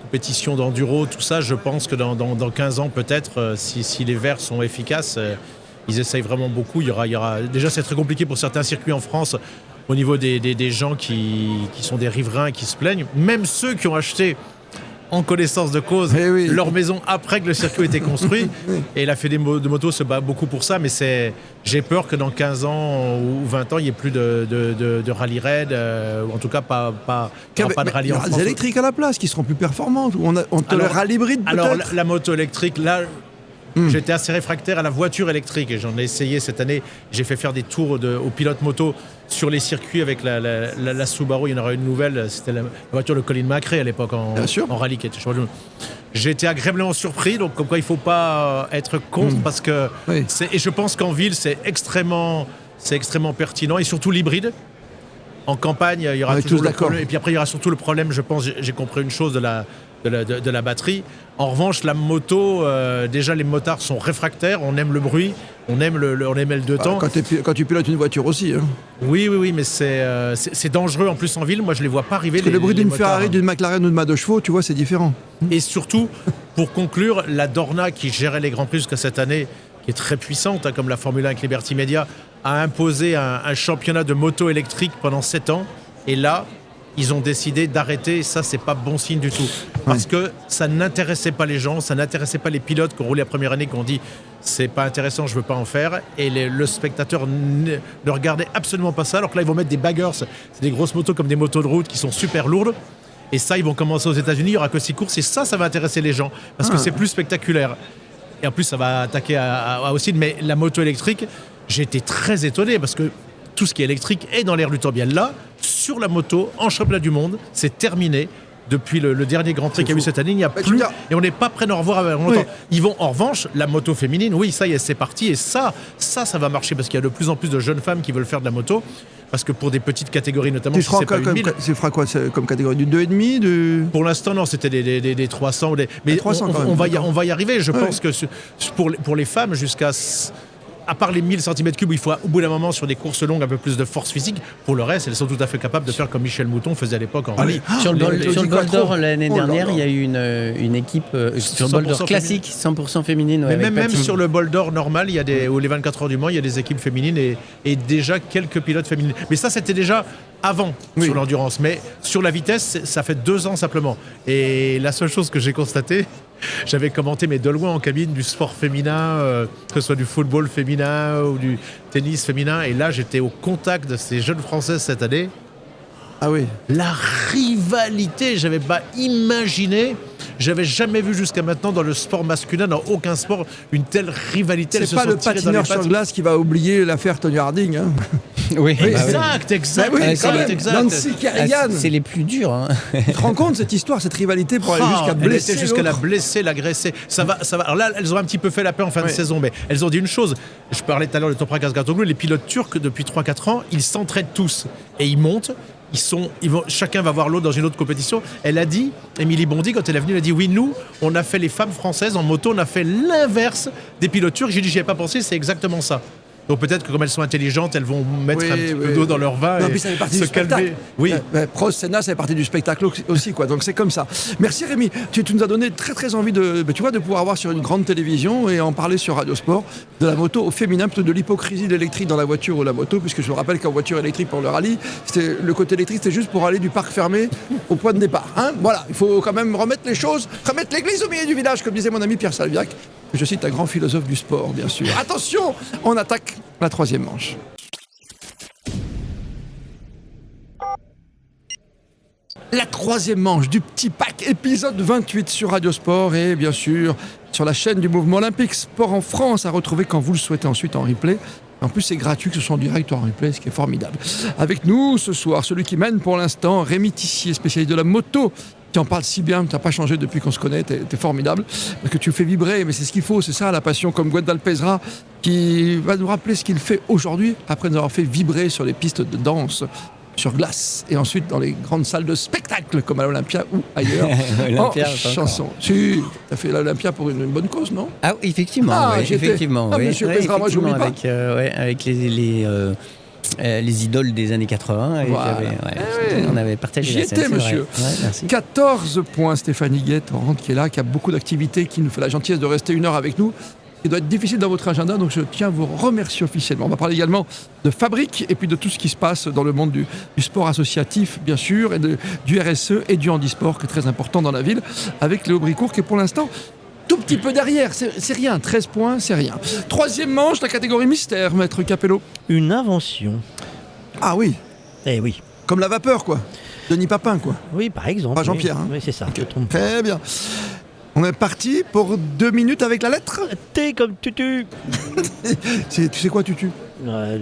compétition d'enduro, tout ça, je pense que dans 15 ans peut-être, si les Verts sont efficaces, ils essayent vraiment beaucoup. Il y aura... Déjà, c'est très compliqué pour certains circuits en France au niveau des gens qui sont des riverains et qui se plaignent. Même ceux qui ont acheté en connaissance de cause leur maison après que le circuit ait été construit. Et la Fédé de moto se bat beaucoup pour ça, mais j'ai peur que dans 15 ans ou 20 ans, il n'y ait plus de rallye raid, ou en tout cas pas de rallye en France. Des électriques à la place qui seront plus performantes. On te le rallye hybride peut-être. Alors la moto électrique, là... J'étais assez réfractaire à la voiture électrique et j'en ai essayé cette année. J'ai fait faire des tours aux pilotes moto sur les circuits avec la Subaru. Il y en aura une nouvelle, c'était la voiture de Colin McRae à l'époque en rallye qui était champion. J'ai été agréablement surpris, donc comme quoi il ne faut pas être contre parce que et je pense qu'en ville c'est extrêmement pertinent et surtout l'hybride. En campagne, il y aura toujours le problème. Et puis après, il y aura surtout le problème, je pense, j'ai compris une chose de la batterie. En revanche, la moto, déjà les motards sont réfractaires, on aime le bruit, on aime le 2 temps. Quand tu pilotes une voiture aussi. Hein. Oui, mais c'est dangereux en plus en ville. Moi, je les vois pas arriver. Le bruit d'une Ferrari, d'une McLaren ou de ma 2 chevaux, tu vois, c'est différent. Et surtout, pour conclure, la Dorna qui gérait les Grands Prix jusqu'à cette année, qui est très puissante, hein, comme la Formule 1 avec Liberty Media, a imposé un championnat de moto électrique pendant 7 ans. Et là, ils ont décidé d'arrêter. Et ça, c'est pas bon signe du tout. Parce que ça n'intéressait pas les gens, ça n'intéressait pas les pilotes qui ont roulé la première année, qui ont dit c'est pas intéressant, je veux pas en faire. Et le spectateur ne regardait absolument pas ça. Alors que là, ils vont mettre des baggers, c'est des grosses motos comme des motos de route qui sont super lourdes. Et ça, ils vont commencer aux États-Unis. Il y aura que 6 courses. Et ça va intéresser les gens. Parce que c'est plus spectaculaire. Et en plus, ça va attaquer aussi. Mais la moto électrique, j'ai été très étonné parce que tout ce qui est électrique est dans l'air du temps. Bien là, sur la moto, en championnat du monde, c'est terminé. Depuis le dernier Grand Prix qu'il y a eu cette année, il n'y a plus. Et on n'est pas prêt d'en revoir avant longtemps. Ils vont, en revanche, la moto féminine, oui, ça y est, c'est parti. Et ça va marcher parce qu'il y a de plus en plus de jeunes femmes qui veulent faire de la moto. Parce que pour des petites catégories, notamment, tu feras quoi comme catégorie du 2,5 Pour l'instant, non, c'était des 300. Mais 300 on va y arriver. Je pense que pour les femmes, jusqu'à... À part les 1000 cm3 où il faut au bout d'un moment sur des courses longues un peu plus de force physique, pour le reste elles sont tout à fait capables de faire comme Michel Mouton faisait à l'époque en rallye. Sur le Bol d'Or l'année dernière, il y a eu une équipe sur le Bol d'Or classique 100% féminine. Mais même sur le Bol d'Or normal, il y a ou les 24 heures du Mans, il y a des équipes féminines et déjà quelques pilotes féminines. Mais ça c'était déjà avant sur l'endurance. Mais sur la vitesse, ça fait 2 ans simplement. Et la seule chose que j'ai constatée, j'avais commenté mais de loin en cabine du sport féminin, que ce soit du football féminin ou du tennis féminin. Et là, j'étais au contact de ces jeunes Françaises cette année. Ah oui. La rivalité, j'avais pas imaginé, j'avais jamais vu jusqu'à maintenant dans le sport masculin, dans aucun sport, une telle rivalité. C'est pas le patineur sur glace qui va oublier l'affaire Tony Harding. Hein. Oui, exact. Nancy Kerrigan. C'est les plus durs. Hein. Tu te rends compte cette histoire, cette rivalité pour aller jusqu'à blesser jusqu'à la blesser, l'agresser. Ça va. Alors là, elles ont un petit peu fait la paix en fin de saison, mais elles ont dit une chose. Je parlais tout à l'heure de Toprak Azgatoglu, les pilotes turcs depuis 3-4 ans, ils s'entraident tous et ils montent. Chacun va voir l'autre dans une autre compétition. Elle a dit, Émilie Bondy, quand elle est venue, elle a dit oui, nous, on a fait les femmes françaises en moto, on a fait l'inverse des pilotes turcs. J'ai dit, j'y ai pas pensé, c'est exactement ça. Donc peut-être que comme elles sont intelligentes, elles vont mettre un petit peu d'eau dans leur vin et se calmer. Oui. Prost, Senna, ça fait partie du spectacle aussi, quoi. Donc c'est comme ça. Merci Rémi. Tu nous as donné très très envie de pouvoir voir sur une grande télévision et en parler sur Radio Sport de la moto au féminin, plutôt de l'hypocrisie de l'électrique dans la voiture ou la moto, puisque je vous rappelle qu'en voiture électrique pour le rallye, le côté électrique, c'était juste pour aller du parc fermé au point de départ. Hein, voilà, il faut quand même remettre les choses, remettre l'église au milieu du village, comme disait mon ami Pierre Salviac. Je cite un grand philosophe du sport, bien sûr. Attention, on attaque la 3e manche. troisième manche du Petit Pack, épisode 28 sur Radio Sport et bien sûr sur la chaîne du Mouvement Olympique Sport en France, à retrouver quand vous le souhaitez ensuite en replay. En plus, c'est gratuit, que ce soit en direct ou en replay, ce qui est formidable. Avec nous ce soir, celui qui mène pour l'instant, Rémi Tissier, spécialiste de la moto, qui en parle si bien, tu n'as pas changé depuis qu'on se connaît, tu es formidable, parce que tu fais vibrer, mais c'est ce qu'il faut, c'est ça la passion, comme Gwendal Pesra, qui va nous rappeler ce qu'il fait aujourd'hui, après nous avoir fait vibrer sur les pistes de danse, sur glace, et ensuite dans les grandes salles de spectacle, comme à l'Olympia ou ailleurs, Olympia, en chanson. Si, tu as fait l'Olympia pour une bonne cause, non? Ah, effectivement. Ah, oui, j'étais. effectivement. Ah, oui. monsieur Oui, Pesra, moi, j'oublie pas. avec les idoles des années 80. Et Voilà. on avait partagé J'y la scène, étais, c'est monsieur. vrai. Ouais, merci. 14 points, Stéphanie Guette, qui est là, qui a beaucoup d'activités, qui nous fait la gentillesse de rester 1 heure avec nous. Il doit être difficile dans votre agenda, donc je tiens à vous remercier officiellement. On va parler également de Fabrique et puis de tout ce qui se passe dans le monde du sport associatif, bien sûr, et du RSE et du handisport, qui est très important dans la ville, avec Léo Bricourt, qui est pour l'instant tout petit peu derrière. C'est rien, 13 points, c'est rien. Troisième manche, la catégorie mystère, maître Capello. Une invention. Ah oui, Eh oui. comme la vapeur, quoi. Denis Papin, quoi. Oui, par exemple. Pas Jean-Pierre, Oui, hein. oui, c'est ça. Je te trompe pas. Très bien. On est parti pour 2 minutes avec la lettre. T comme tutu. Tu sais quoi, tutu?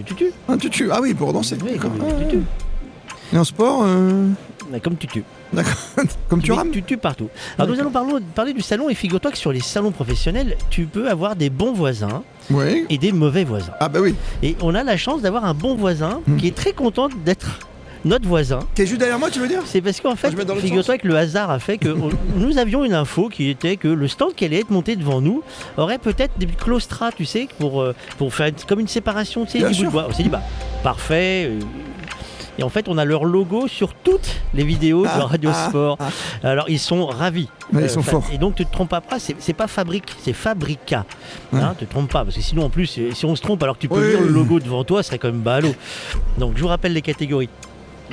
Tutu. Un tutu, ah oui, pour danser. Oui, D'accord. comme tutu. Et en sport, Comme tutu. d'accord. Comme tu Oui, rames. tutu partout. Alors nous allons parler du salon et figure-toi que sur les salons professionnels, tu peux avoir des bons voisins Oui. et des mauvais voisins. Ah bah oui. Et on a la chance d'avoir un bon voisin qui est très content d'être notre voisin. Qui est juste derrière moi, tu veux dire? C'est parce qu'en fait, je mets dans l'autre figure-toi que le hasard a fait que nous avions une info qui était que le stand qui allait être monté devant nous aurait peut-être des claustras, tu sais, pour faire comme une séparation, tu sais, Bien du bout sûr. de bois. On s'est dit, parfait. Et en fait, on a leur logo sur toutes les vidéos de Radio Sport. Alors, ils sont ravis. Ouais, ils sont forts. Et donc, tu te trompes pas, c'est pas Fabrique, c'est Fabrica. Hein, te trompe pas, parce que sinon, en plus, si on se trompe alors que tu peux Oui. lire le logo devant toi, ce serait quand même ballot. Donc, je vous rappelle les catégories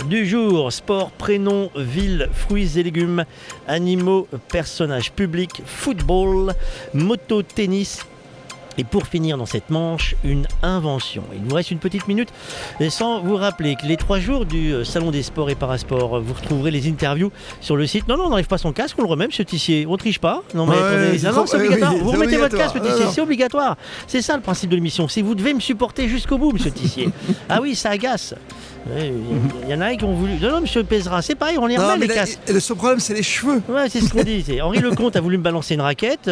du jour: sport, prénom, ville, fruits et légumes, animaux, personnages publics, football, moto, tennis. Et pour finir dans cette manche, une invention. Il vous reste une petite minute, et sans vous rappeler que les 3 jours du Salon des Sports et Parasports, vous retrouverez les interviews sur le site. Non, on n'enlève pas son casque, on le remet, monsieur Tissier. On triche pas. Non, mais Ouais, attendez. c'est Non, c'est trop- obligatoire. oui, Vous c'est remettez votre obligatoire. casque, monsieur Tissier, Non. c'est obligatoire. C'est ça le principe de l'émission. Si vous devez me supporter jusqu'au bout, monsieur Tissier. Ah oui, ça agace. Il y en a qui ont voulu. Non, monsieur Pesra, c'est pareil, on les Non, remet mais les casques. le seul problème, c'est les cheveux. Ouais, c'est ce qu'on dit. Henri Lecomte a voulu me balancer une raquette.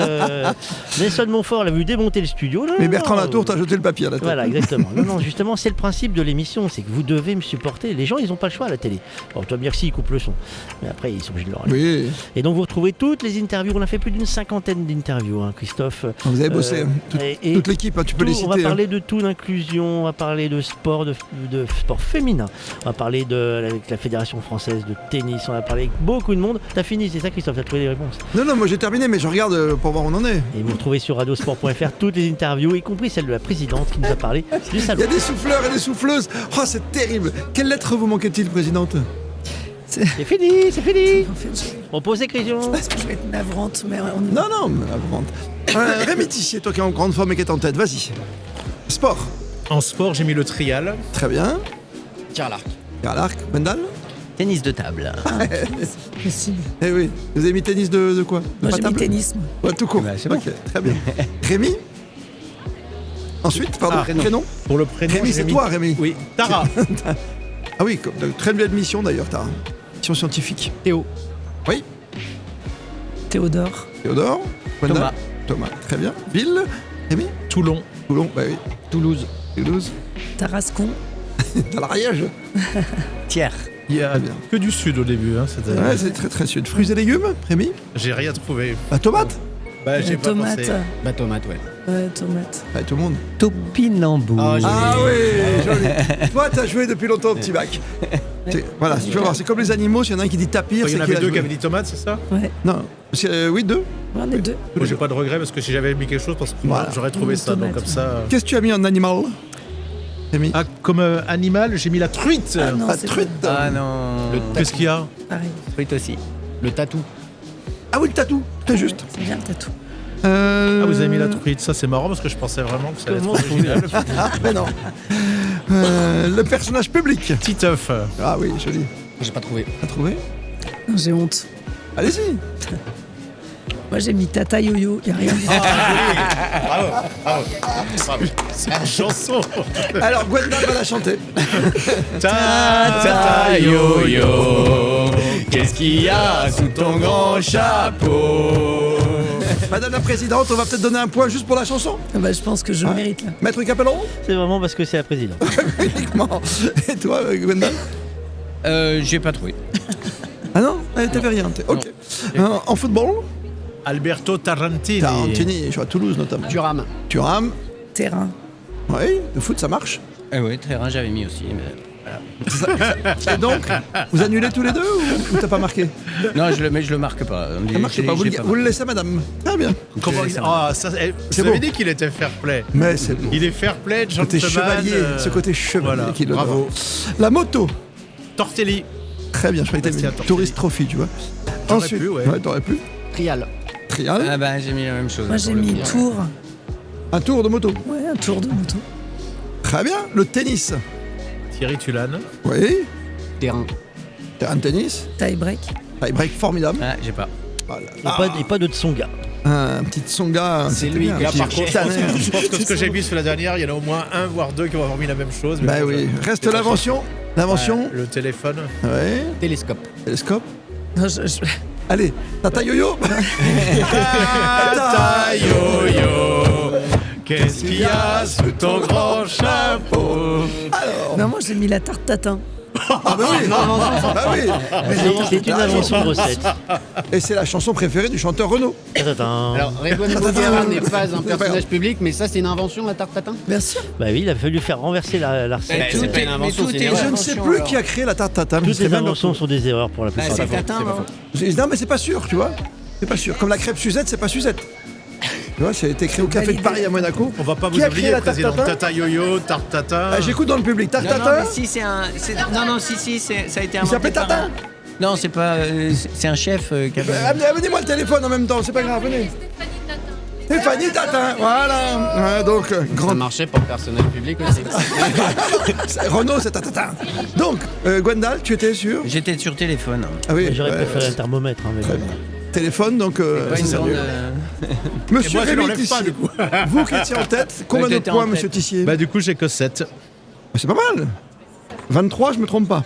Nelson Montfort a voulu démonter le studio. Non, Mais non, Bertrand non. Latour, t'as jeté le papier à la tête. Voilà, exactement. Non, justement, c'est le principe de l'émission, c'est que vous devez me supporter. Les gens, ils n'ont pas le choix à la télé. Bon, toi, bien que si, ils coupent le son. Mais après, ils sont obligés de le relever. Oui, Et donc, vous retrouvez toutes les interviews. On a fait plus d'une 50aine d'interviews, hein, Christophe. vous avez bossé. Et Toute l'équipe, hein, tu peux tout, les on va citer. parler de tout, d'inclusion, on va parler de sport, de sport féminin. On va parler avec la Fédération française de tennis. On va parler avec beaucoup de monde. T'as fini, c'est ça, Christophe? T'as trouvé les réponses? Non, moi j'ai terminé, mais je regarde pour voir où on en est. Et vous retrouvez sur radiosport.fr toutes les interviews, y compris celle de la présidente qui nous a parlé du Il salon. y a des souffleurs et des souffleuses. Oh, c'est terrible. Quelle lettre vous manquait-il, présidente? C'est fini, c'est fini. En fait, On pose des questions. je pense que je vais être navrante, mais on y va. Non, mais la vente. Rémi Tissier, toi qui es en grande forme et qui est en tête, vas-y. Sport. En sport, j'ai mis le trial. Très bien. Tir à l'arc. À l'arc, Mendal. Tennis de table. Possible. Eh oui. Vous avez mis tennis de quoi? De Moi, pas j'ai mis table tennis. moi. Ouais, tout court. Bah, c'est bon. Ok, très bien. Rémi. Ensuite, pardon, prénom. Pour le prénom, Rémi, j'ai c'est mis- toi, Rémi. Oui, Tara. Ah oui, comme, très belle mission d'ailleurs, Tara. Mission scientifique. Théo. Oui. Théodore. Théodore. Mendal. Thomas. Thomas. Très bien. Ville. Rémi. Toulon. Toulon. Bah oui. Toulouse. Toulouse. Tarascon. Dans l'Ariège. Thiers. Il y a Très bien. que du sud au début. Hein, c'était- Ouais, c'est très très sud. Fruits et légumes, Rémi. J'ai rien trouvé. La tomate. Bah, j'ai pas Tomate. pensé. Bah, tomate, ouais. Ouais, tomate. Ouais, tout le monde. Topinambour. Ah oui, joli. Toi, t'as joué depuis longtemps au petit bac. Voilà, tu vas voir, c'est comme les animaux, s'il y en a un qui dit tapir, Il y c'est en qu'il avait a deux qui joué. avaient dit tomate, c'est ça? Ouais, Non, oui, 2. on est 2. Moi, j'ai pas de regret parce que si j'avais mis quelque chose, parce que Voilà. j'aurais trouvé ça. Donc Tomate. comme ça. Qu'est-ce que tu as mis en animal, Rémi? Ah, comme animal, j'ai mis la truite. Ah non, La c'est truite. Ah non. Qu'est-ce qu'il y a? pareil. Truite aussi. Le tatou. Ah oui, le tatou, c'est juste. C'est bien le tatou. Ah, vous avez mis la truite. Ça, c'est marrant parce que je pensais vraiment que ça allait être Comment original. Ah, mais non. Le personnage public. Titeuf. Ah oui, joli. J'ai pas trouvé. T'as trouvé? Non, j'ai honte. Allez-y. Moi, j'ai mis Tata Yo-Yo. Il n'y a rien dit. C'est une chanson. Alors, Gwendal va la chanter. Tata Yo-Yo, qu'est-ce qu'il y a sous ton grand chapeau? Madame la Présidente, on va peut-être donner un point juste pour la chanson. Je pense que je le mérite, là. Maître Capello. C'est vraiment parce que c'est la présidente. Uniquement. Et toi, Gwendal? J'ai pas trouvé. Ah non, t'avais rien. Ok. En football, Alberto Tarantini. Tarantini, je joue à Toulouse notamment. Thuram. Thuram. Terrain. Oui, le foot, ça marche. Oui, terrain, j'avais mis aussi. Mais... Et donc, vous annulez tous les deux ou t'as pas marqué? Non, je le marque pas. Ça marche pas. Vous le laissez à madame. Très bien. Comment il... Ah, ça, C'est vous avez beau. dit qu'il était fair play. Mais c'est beau. Il est fair play, Ce côté chevalier, ce côté chevalier voilà, qui le bravo. donne. La moto. Tortelli. Très bien, je croyais que Bastien t'avais mis Tortelli. Tourist Trophy, tu vois. J'aurais pu, ouais. T'aurais pu. Trial. Trial. Ah bah j'ai mis la même chose. Moi, j'ai mis Tour. Un tour de moto. Ouais, un tour de moto. Très bien. Le tennis. Thierry Tulane. Oui. Terrain. Terrain de tennis. Tie break. Tie break formidable. Ah, j'ai pas. Oh là là. Et pas de Tsonga. Un petit Tsonga. C'est lui bien. qui a Qui- marqué. Je pense que ce que j'ai vu sur la dernière, il y en a au moins un voire deux qui vont avoir mis la même chose. mais Bah bon, oui. je- Reste c'est pas l'invention. L'invention. Le téléphone. Ouais. Télescope. Télescope. Non, Allez. Tata Yo-Yo. Tata Yo-Yo, qu'est-ce qu'il y a sous ton grand chapeau? non, moi, j'ai mis la tarte tatin. Ah bah oui. Bah oui. C'est une invention de recette. Et c'est la chanson préférée du chanteur Renaud. Tadadam. Alors, Redouane Bouguera n'est pas un personnage public, mais ça, c'est une invention, la tarte tatin? Bien sûr. Bah oui, il a fallu faire renverser la recette. C'est pas une invention, c'est une Et je erreur. ne sais plus qui a créé la tarte tatin. Toutes les inventions sont des erreurs pour la Bah, plupart. c'est Tatin, non? Non mais c'est pas sûr, tu vois. C'est pas sûr. Comme la crêpe Suzette, c'est pas Suzette. Tu vois, c'est écrit au Café de Paris à Monaco. On va pas vous Qui a créé oublier, la tarte président. tatin Tata Yo-Yo, Tarte Tatin. Ah, j'écoute dans le public. Tarte Non, non, tatin. mais si, c'est un. Non, si, ça a été Il inventé. s'appelait par Tatin. un- Non, c'est pas. C'est un chef qui avait. Amenez-moi le téléphone en même temps, c'est pas grave, venez. Stéphanie Tatin, voilà. Donc, Ça grande. marchait pour le personnage public aussi. Renaud, c'est Tatin. Donc, Gwendal, tu étais sûr? J'étais sur téléphone. Ah oui. J'aurais ouais, préféré un thermomètre. Hein, mais très bon. bien. Téléphone, donc. Pas une c'est grande. mieux. Monsieur moi, je Rémy l'enlève pas, Tissier, du coup. vous qui étiez en tête, combien de t'étais en points, tête. monsieur Tissier? Bah, du coup, j'ai que 7. C'est pas mal. 23, je me trompe pas.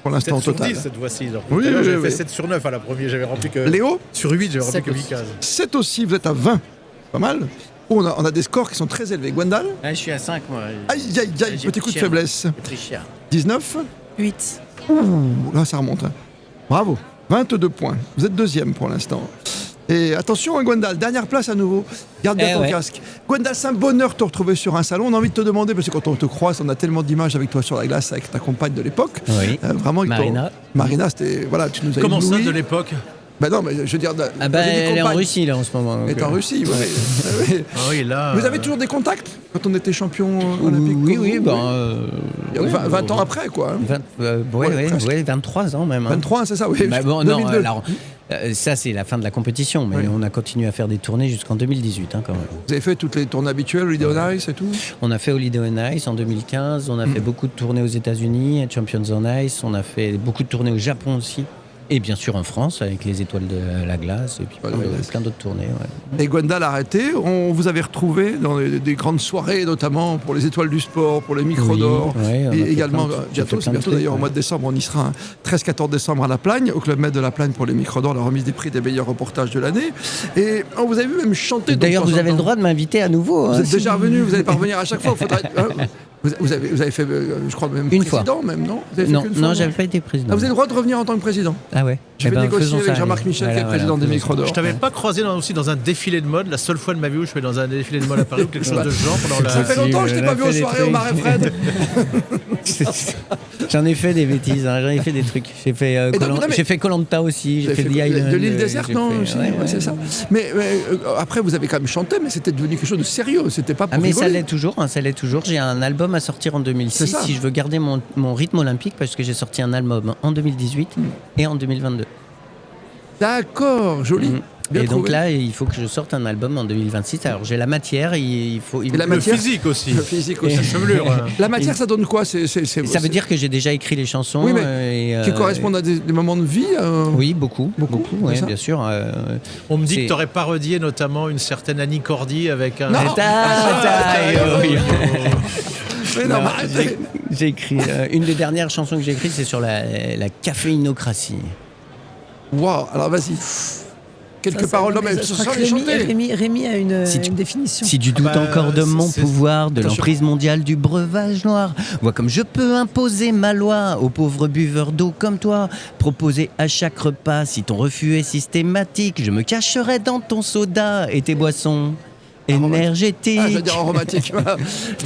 Pour l'instant, 7 au sur total. 10 cette fois-ci. Donc, Oui, tout à l'heure, oui, j'avais oui. fait 7 sur 9 à la première. J'avais rempli que. Léo, Sur 8, j'avais rempli Sept que 8 aussi. cases. 7 aussi, vous êtes à 20. Pas mal. Oh, on a des scores qui sont très élevés. Gwendal, Ah, je suis à 5, moi. aïe, aïe, aïe, J'ai petit coup de cher. faiblesse. Très cher. 19. 8. Ouh, là, ça remonte. Hein. Bravo. 22 points. Vous êtes deuxième pour l'instant. Et attention, hein, Gwendal, dernière place à nouveau. Garde bien Eh ton ouais. casque. Gwendal, c'est un bonheur de te retrouver sur un salon. On a envie de te demander, parce que quand on te croise, on a tellement d'images avec toi sur la glace, avec ta compagne de l'époque. Oui. Vraiment, avec ton- Marina. Marina, c'était. Voilà, tu nous as Comment ça, éblouis. de l'époque? Bah non, mais je veux dire. Ah, bah, j'ai dit elle est en compagne. Russie, là, en ce moment. Elle donc, est en Russie, oui. Oui. Ah oui, là. Vous avez toujours des contacts quand on était champion olympique Oui, comme oui, vous, ben. 20 ans après, quoi. hein. 23 ans même. Hein. 23, c'est ça, oui. Bah bon, non, 2002. alors, ça c'est la fin de la compétition, mais Oui. on a continué à faire des tournées jusqu'en 2018 hein, quand même. Vous avez fait toutes les tournées habituelles, Holiday on Ice et tout. On a fait Holiday on Ice en 2015, on a fait beaucoup de tournées aux États-Unis, Champions on Ice, on a fait beaucoup de tournées au Japon aussi, et bien sûr en France avec les Étoiles de la Glace, et puis plein d'autres tournées. Ouais. Et Gwendal a arrêté. On vous avait retrouvé dans des grandes soirées, notamment pour les Étoiles du Sport, pour les Micros d'Or. Oui, ouais, on a Et fait également, plein de- bientôt, on a fait c'est plein de bientôt d'ailleurs, trucs, au mois de décembre, on y sera, hein, 13-14 décembre à La Plagne, au Club Med de La Plagne pour les Micros d'Or, la remise des prix des meilleurs reportages de l'année. Et on vous a vu même chanter. donc, D'ailleurs, de temps vous en avez le temps. droit de m'inviter à nouveau. Vous hein, êtes si déjà vous- revenu, vous n'allez pas revenir à chaque fois. Vous avez fait, je crois, même Une fois. président, même, non Vous avez fait Non, qu'une fois, non, j'avais pas été président. Ah, vous avez le droit de revenir en tant que président. Ah ouais. Je vais négocier avec Jean-Marc Michel, qui est le président des Micros d'Or. Je t'avais pas croisé aussi dans un défilé de mode, la seule fois de ma vie où je suis dans un défilé de mode à Paris ou quelque chose de ce genre pendant Ça la. fait longtemps que je t'ai on pas a vu fait aux des soirées au trucs. Marais Fred. J'en ai fait des bêtises, hein, j'en ai fait des trucs. J'ai fait donc, non, mais- j'ai fait Koh-Lanta aussi, j'ai fait The Island. de l'île déserte, j'ai non fait- aussi, ouais, ouais, ouais. c'est ça. Mais après, vous avez quand même chanté, mais c'était devenu quelque chose de sérieux. C'était pas pour Ah mais ça rigoler. l'est toujours, hein, ça l'est toujours. J'ai un album à sortir en C'est 2006 ça. si je veux garder mon rythme olympique parce que j'ai sorti un album en 2018 et en 2022. D'accord, joli. Bien et donc trouvé. là, il faut que je sorte un album en 2026. Alors j'ai la matière, il faut. Et la Le matière physique aussi. Le physique aussi. La chevelure. La matière, ça donne quoi? Ça veut dire que j'ai déjà écrit les chansons. Oui, mais qui correspondent à des moments de vie. Oui, beaucoup, c'est ouais, ça bien sûr. On me dit C'est- que tu aurais parodié notamment une certaine Annie Cordy avec un. Non. Oui. Mais non, Non, mais arrêtez. j'ai écrit une des dernières chansons que j'ai écrites, c'est sur la caféinocratie. Waouh, alors vas-y. Quelques paroles, non, mais je crois sans que les chanter. Rémi a une Si tu- définition. Si tu doutes bah, encore de mon c'est- pouvoir, de Attention. l'emprise mondiale du breuvage noir, vois comme je peux imposer ma loi aux pauvres buveurs d'eau comme toi. Proposer à chaque repas, si ton refus est systématique, je me cacherai dans ton soda et tes boissons énergétiques. Ah, je veux dire en romantique. Voilà.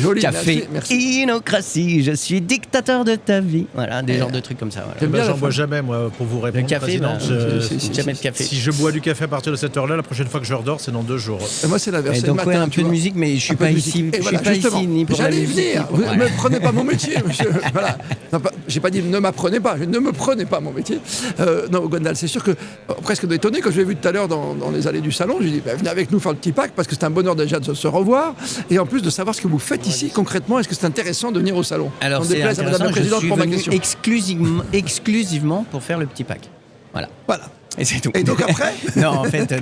Joli, Café, merci. inocratie, je suis dictateur de ta vie. Voilà, des genres de trucs comme ça. Voilà. J'aime bien la J'en fin. bois jamais, moi, pour vous répondre. Le café, président. bah, Je- jamais de café. Si je bois du café à partir de cette heure-là, la prochaine fois que je redors, c'est dans 2 jours. Et moi, c'est l'inverse. Et c'est le donc matin, un tu peu de vois. musique, mais je suis Un peu pas de ici. musique. Et Je voilà, suis pas justement, ici ni pour la j'allais musique. venir. ni pour- Vous Ouais. ne me prenez pas mon métier, monsieur. Voilà. Non, j'ai pas dit ne m'apprenez pas. Ne me prenez pas mon métier. Non, Gwendal, c'est sûr que presque étonné quand je l'ai vu tout à l'heure dans les allées du salon. Je lui ai dit venez avec nous faire le petit pack parce que c'est un bonheur déjà de se revoir et en plus de savoir ce que vous faites ici concrètement. Est-ce que c'est intéressant de venir au salon? Alors On c'est déplace à Madame la intéressant, je Présidente suis pour ma venu question. exclusivement pour faire le petit pack. Voilà. Voilà. Et c'est tout. Et donc après Non, en fait,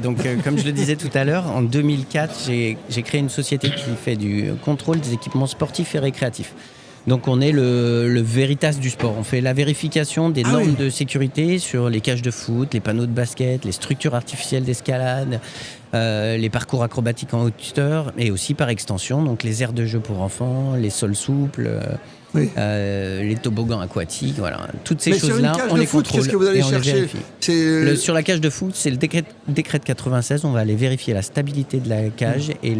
comme je le disais tout à l'heure, en 2004, j'ai créé une société qui fait du contrôle des équipements sportifs et récréatifs. Donc on est le Veritas du sport. On fait la vérification des normes de sécurité sur les cages de foot, les panneaux de basket, les structures artificielles d'escalade, les parcours acrobatiques en hauteur et aussi par extension, donc les aires de jeu pour enfants, les sols souples, les toboggans aquatiques, voilà. Toutes ces Mais sur une choses-là, cage on de les foot, contrôle qu'est-ce que vous allez et on les chercher? vérifie. C'est Sur la cage de foot, c'est le décret de 96. On va aller vérifier la stabilité de la cage et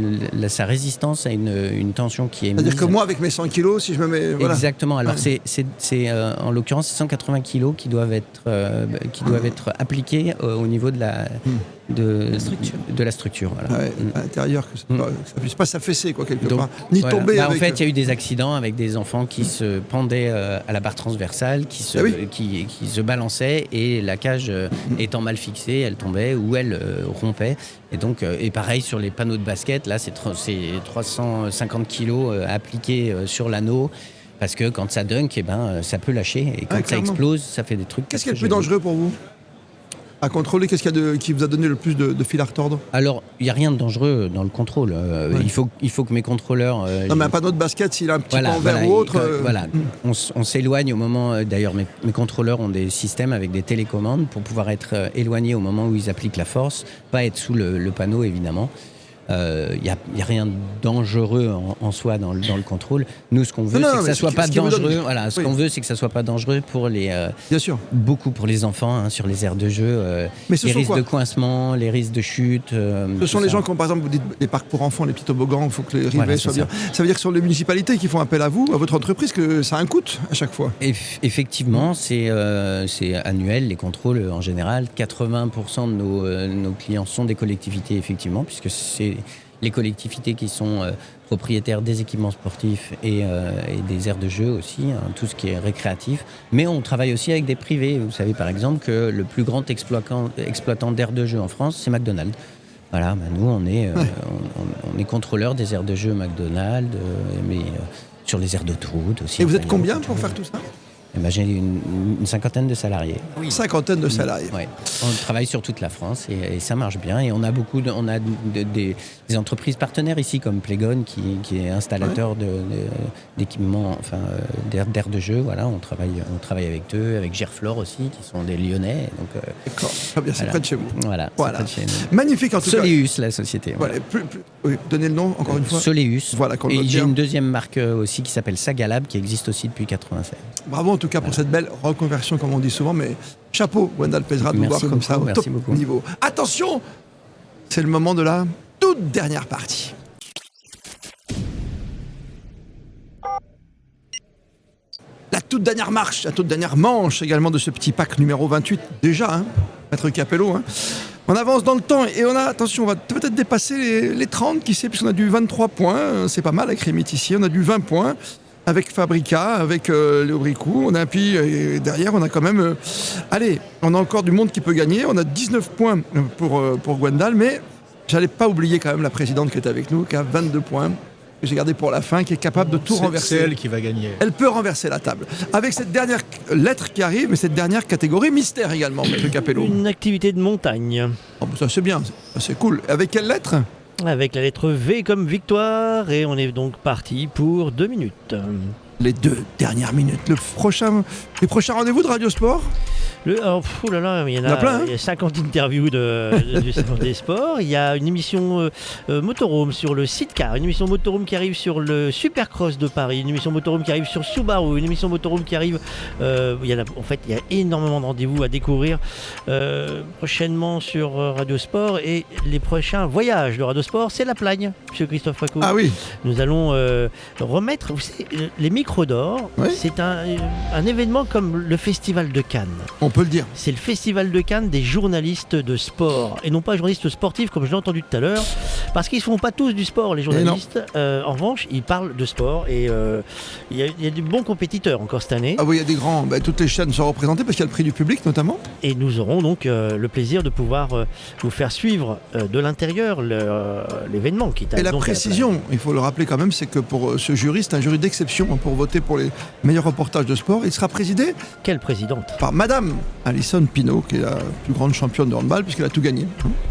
sa résistance à une tension qui est mise. C'est-à-dire que moi, avec mes 100 kilos, si je me mets. Voilà. Exactement. Alors Ouais. c'est en l'occurrence 180 kilos qui doivent être appliqués au niveau de la structure. Voilà. Ouais, à l'intérieur, que ça ne puisse pas s'affaisser, quoi, quelque Donc, part. Ni voilà. tomber Bah, avec... En fait, il y a eu des accidents avec des enfants qui se pendaient à la barre transversale, qui se balançaient et la cage étant mal fixée, elle tombait ou elle rompait. Et donc, et pareil sur les panneaux de basket, là c'est 350 kilos appliqués sur l'anneau. Parce que quand ça dunk, ça peut lâcher. Et quand ça clairement. explose, ça fait des trucs. Qu'est-ce qui est le plus dangereux pour vous à contrôler? Qu'est-ce qui vous a donné le plus de fil à retordre? Alors, il n'y a rien de dangereux dans le contrôle. Il faut que mes contrôleurs... Non, mais un panneau de basket, s'il a un petit pan vert ou autre... Voilà, on s'éloigne au moment... D'ailleurs, mes contrôleurs ont des systèmes avec des télécommandes pour pouvoir être éloignés au moment où ils appliquent la force, pas être sous le panneau, évidemment. Il n'y a rien de dangereux en soi dans le contrôle. Nous, ce qu'on veut, c'est que ça soit pas dangereux. Voilà, ce qu'on veut, c'est que ça soit pas dangereux pour Bien sûr. beaucoup pour les enfants sur les aires de jeu. Mais ce les sont risques quoi de coincement, les risques de chute. Ce sont les gens qui ont, par exemple, vous dites les parcs pour enfants, les petits toboggans, il faut que les rivets Voilà, soient c'est bien. Ça veut dire que ce sont les municipalités qui font appel à vous, à votre entreprise, que ça a un coût à chaque fois. Effectivement, c'est annuel, les contrôles en général. 80% de nos clients sont des collectivités, effectivement, puisque c'est les collectivités qui sont propriétaires des équipements sportifs et des aires de jeu aussi, tout ce qui est récréatif. Mais on travaille aussi avec des privés. Vous savez par exemple que le plus grand exploitant d'aires de jeu en France, c'est McDonald's. Voilà, nous on est contrôleurs des aires de jeu McDonald's, mais sur les aires d'autoroute aussi. Et vous êtes combien pour faire tout ça? J'ai une cinquantaine de salariés. Une cinquantaine de salariés. Ouais. On travaille sur toute la France et ça marche bien. Et on a des entreprises partenaires ici comme Playgon qui est installateur d'équipements, d'aires de jeu. Voilà, on travaille avec eux, avec Gerflor aussi, qui sont des Lyonnais. Donc, D'accord, très bien, c'est près de chez vous. Voilà. Voilà. C'est près de chez nous. Magnifique en tout cas. Soleus, la société. Voilà, oui, donnez le nom encore une fois. Soleus. Voilà, qu'on le et note j'ai bien. une deuxième marque aussi qui s'appelle Sagalab, qui existe aussi depuis 1987. Bravo en tout cas pour cette belle reconversion, comme on dit souvent, mais chapeau, Gwendal Pesera, de vous voir Merci comme ça beaucoup, au merci top beaucoup. niveau. Attention, c'est le moment de la toute dernière partie. La toute dernière marche, la toute dernière manche également de ce petit pack numéro 28, déjà, hein, Maître Capello. Hein. On avance dans le temps et on a, attention, on va peut-être dépasser les 30, qui sait, puisqu'on a du 23 points, c'est pas mal avec Rémi Tissier, on a du 20 points. avec Fabrica, avec Léo Bricou. On a puis derrière, on a quand même... allez, on a encore du monde qui peut gagner. On a 19 points pour Gwendal, mais j'allais pas oublier quand même la présidente qui est avec nous, qui a 22 points. Que j'ai gardé pour la fin, qui est capable de tout renverser. C'est elle qui va gagner. Elle peut renverser la table. Avec cette dernière lettre qui arrive, mais cette dernière catégorie mystère également, M. Capello. Une activité de montagne. Oh, ça c'est bien, c'est cool. Avec quelle lettre? Avec la lettre V comme victoire, et on est donc parti pour 2 minutes. Les 2 dernières minutes. Les prochains rendez-vous de Radio Sport? Il y en a plein. Il y a 50 interviews du salon des sports. Il y a une émission motorhome sur le Sidecar, une émission motorhome qui arrive sur le Supercross de Paris, une émission motorhome qui arrive sur Subaru, une émission motorhome qui arrive. Il y a énormément de rendez-vous à découvrir prochainement sur Radio Sport, et les prochains voyages de Radio Sport, c'est la Plagne, M. Christophe Paco. Ah oui. Nous allons remettre, vous savez, les micros d'or. Oui. C'est un événement comme le Festival de Cannes. On peut le dire. C'est le Festival de Cannes des journalistes de sport, et non pas journalistes sportifs comme je l'ai entendu tout à l'heure, parce qu'ils ne font pas tous du sport, les journalistes. En revanche, ils parlent de sport, et il y a des bons compétiteurs encore cette année. Ah oui, il y a des grands. Toutes les chaînes sont représentées parce qu'il y a le prix du public notamment. Et nous aurons donc le plaisir de pouvoir vous faire suivre de l'intérieur l'événement qui est à Et la précision, il faut le rappeler quand même, c'est que pour ce jury, c'est un jury d'exception pour voter pour les meilleurs reportages de sport. Il sera présidé Quelle présidente? par Madame Alison Pinault, qui est la plus grande championne de handball puisqu'elle a tout gagné.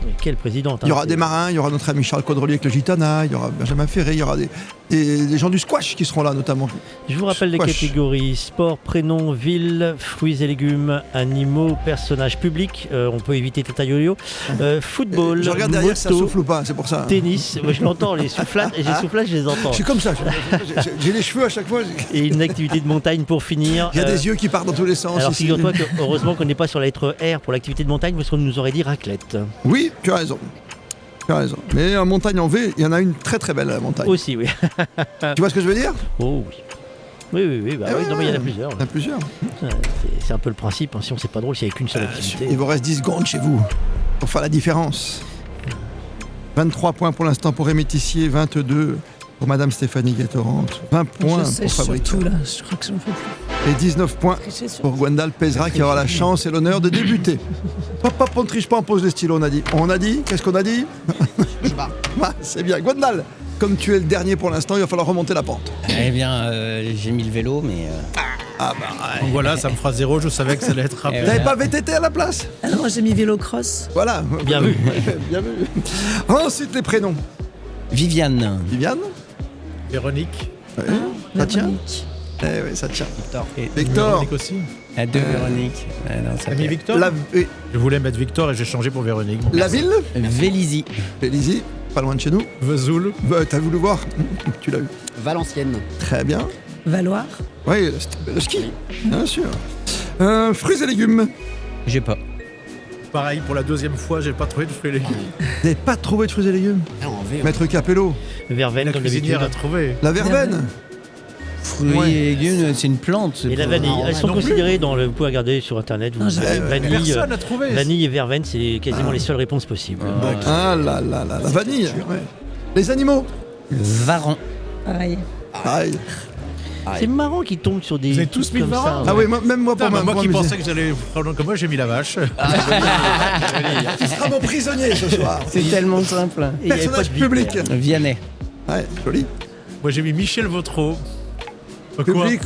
Mais quelle présidente? Il y aura des marins, il y aura notre ami Charles Caudrelier avec le Gitana, il y aura Benjamin Ferré, il y aura des gens du squash qui seront là notamment. Je vous rappelle les catégories: sport, prénom, ville, fruits et légumes, animaux, personnages publics. On peut éviter Tata Yo-Yo. Football, Je regarde derrière moto, si ça souffle ou pas, c'est pour ça. tennis. Moi, je l'entends, les soufflages, et les soufflages, je les entends. Je suis comme ça, j'ai les cheveux à chaque fois. Et une activité de montagne pour finir. Il y a des yeux qui partent dans tous les sens. Alors ici. figure-toi que heureusement qu'on n'est pas sur la lettre R pour l'activité de montagne, parce qu'on nous aurait dit raclette. Oui, tu as raison. Tu as raison. Mais en montagne en V, il y en a une très très belle à la montagne. Aussi, oui. Tu vois ce que je veux dire? Oh oui. Oui, bah oui, non, mais il y en a plusieurs. Il y en a plusieurs. C'est un peu le principe, hein. Si on c'est pas drôle, s'il n'y avait qu'une seule activité. Il vous reste 10 secondes chez vous pour faire la différence. 23 points pour l'instant pour Rémi Tissier, 22 pour Madame Stéphanie Gatorante, 20 points Je sais pour Fabrice. surtout là, je crois que je ne peux plus. Et 19 points Tricher sur- pour Gwendal Pesera qui aura la chance et l'honneur de débuter. Hop, on ne triche pas, on pose les stylos, on a dit. On a dit, qu'est-ce qu'on a dit? C'est bien. Gwendal, comme tu es le dernier pour l'instant, il va falloir remonter la pente. Eh bien, j'ai mis le vélo, mais... Donc voilà, ça me fera 0, je savais que ça allait être rapide. Vous n'avez pas VTT à la place? Ah non, moi j'ai mis vélo-cross. Voilà. Bien vu. Bien vu. Ensuite, les prénoms. Viviane. Viviane. Véronique. Ça tient? Véronique. Eh oui, ça tient. Victor. Victor. Véronique aussi. À deux Véronique. Non, ça T'as mis fait... Victor Oui. Je voulais mettre Victor et j'ai changé pour Véronique. La ville? Vélizy. Vélizy, pas loin de chez nous. Vesoul. T'as voulu voir? Tu l'as eu. Valenciennes. Très bien. Valoir. Oui, le ski, bien sûr. Fruits et légumes. J'ai pas. Pareil, pour la deuxième fois, j'ai pas trouvé de fruits et légumes. Vous n'avez pas trouvé de fruits et légumes? Ah, en V. Maître Capello. Verveine, La comme d'habitude. cuisinière a trouvé. La verveine. Fruits et légumes, c'est une plante. c'est Et la pas- vanille. Non, Elles sont non plus. considérées dans le. Vous pouvez regarder sur internet. Vous Non, j'ai- vanille, Personne n'a trouvé. vanille et verveine, c'est quasiment les seules réponses possibles. Ah là là là, la vanille. Ouais. Les animaux. Varan. Pareil. Aïe. C'est marrant qu'ils tombent sur des. Vous avez trucs tous mis comme Varan? ça. Ah oui, même moi Putain, pour bah, moi qui m'amuser. pensais que j'allais prendre comme moi, j'ai mis la vache. Tu seras mon prisonnier ce soir. C'est tellement simple. Et il y avait pas Personnage de vipère. public. Vianney. Ouais, joli. Moi j'ai mis Michel Vautreau. Quoi Public,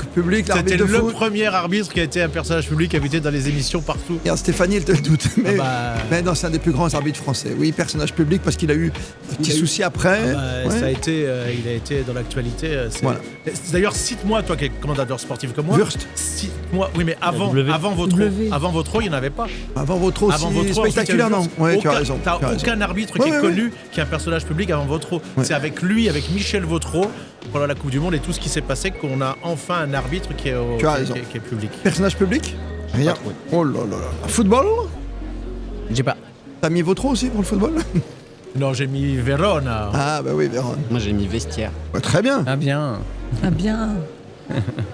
C'était l'arbitre de le foot. premier arbitre qui a été un personnage public invité dans les émissions partout. Regarde, Stéphanie, elle te le doute. Mais, bah. mais non, c'est un des plus grands arbitres français. Oui, personnage public parce qu'il a eu un petit souci après. Ouais. Ça a été, il a été dans l'actualité. Voilà. D'ailleurs, cite-moi, toi qui es commentateur sportif comme moi. Wurst. Cite-moi. Oui, mais avant W. Vautreau. W. Avant Vautreau, il n'y en avait pas. Avant votre aussi Avant Vautreau, spectaculaire, non? ensuite, il y a eu Ouais, Wurst. tu as raison. T'as tu as raison. aucun arbitre Ouais, qui est ouais, connu qui est un personnage public avant Vautreau. Ouais. C'est avec lui, avec Michel Vautreau, pendant la Coupe du Monde et tout ce qui s'est passé, qu'on a enfin un arbitre qui est, Tu as raison. qui est public. Personnage public? Rien. Oh là là là. Football? J'ai pas. T'as mis Vautreau aussi pour le football? Non, j'ai mis Verona. Ah bah oui, Véron. Moi j'ai mis vestiaire. Ouais, très bien. Ah bien. Ah bien.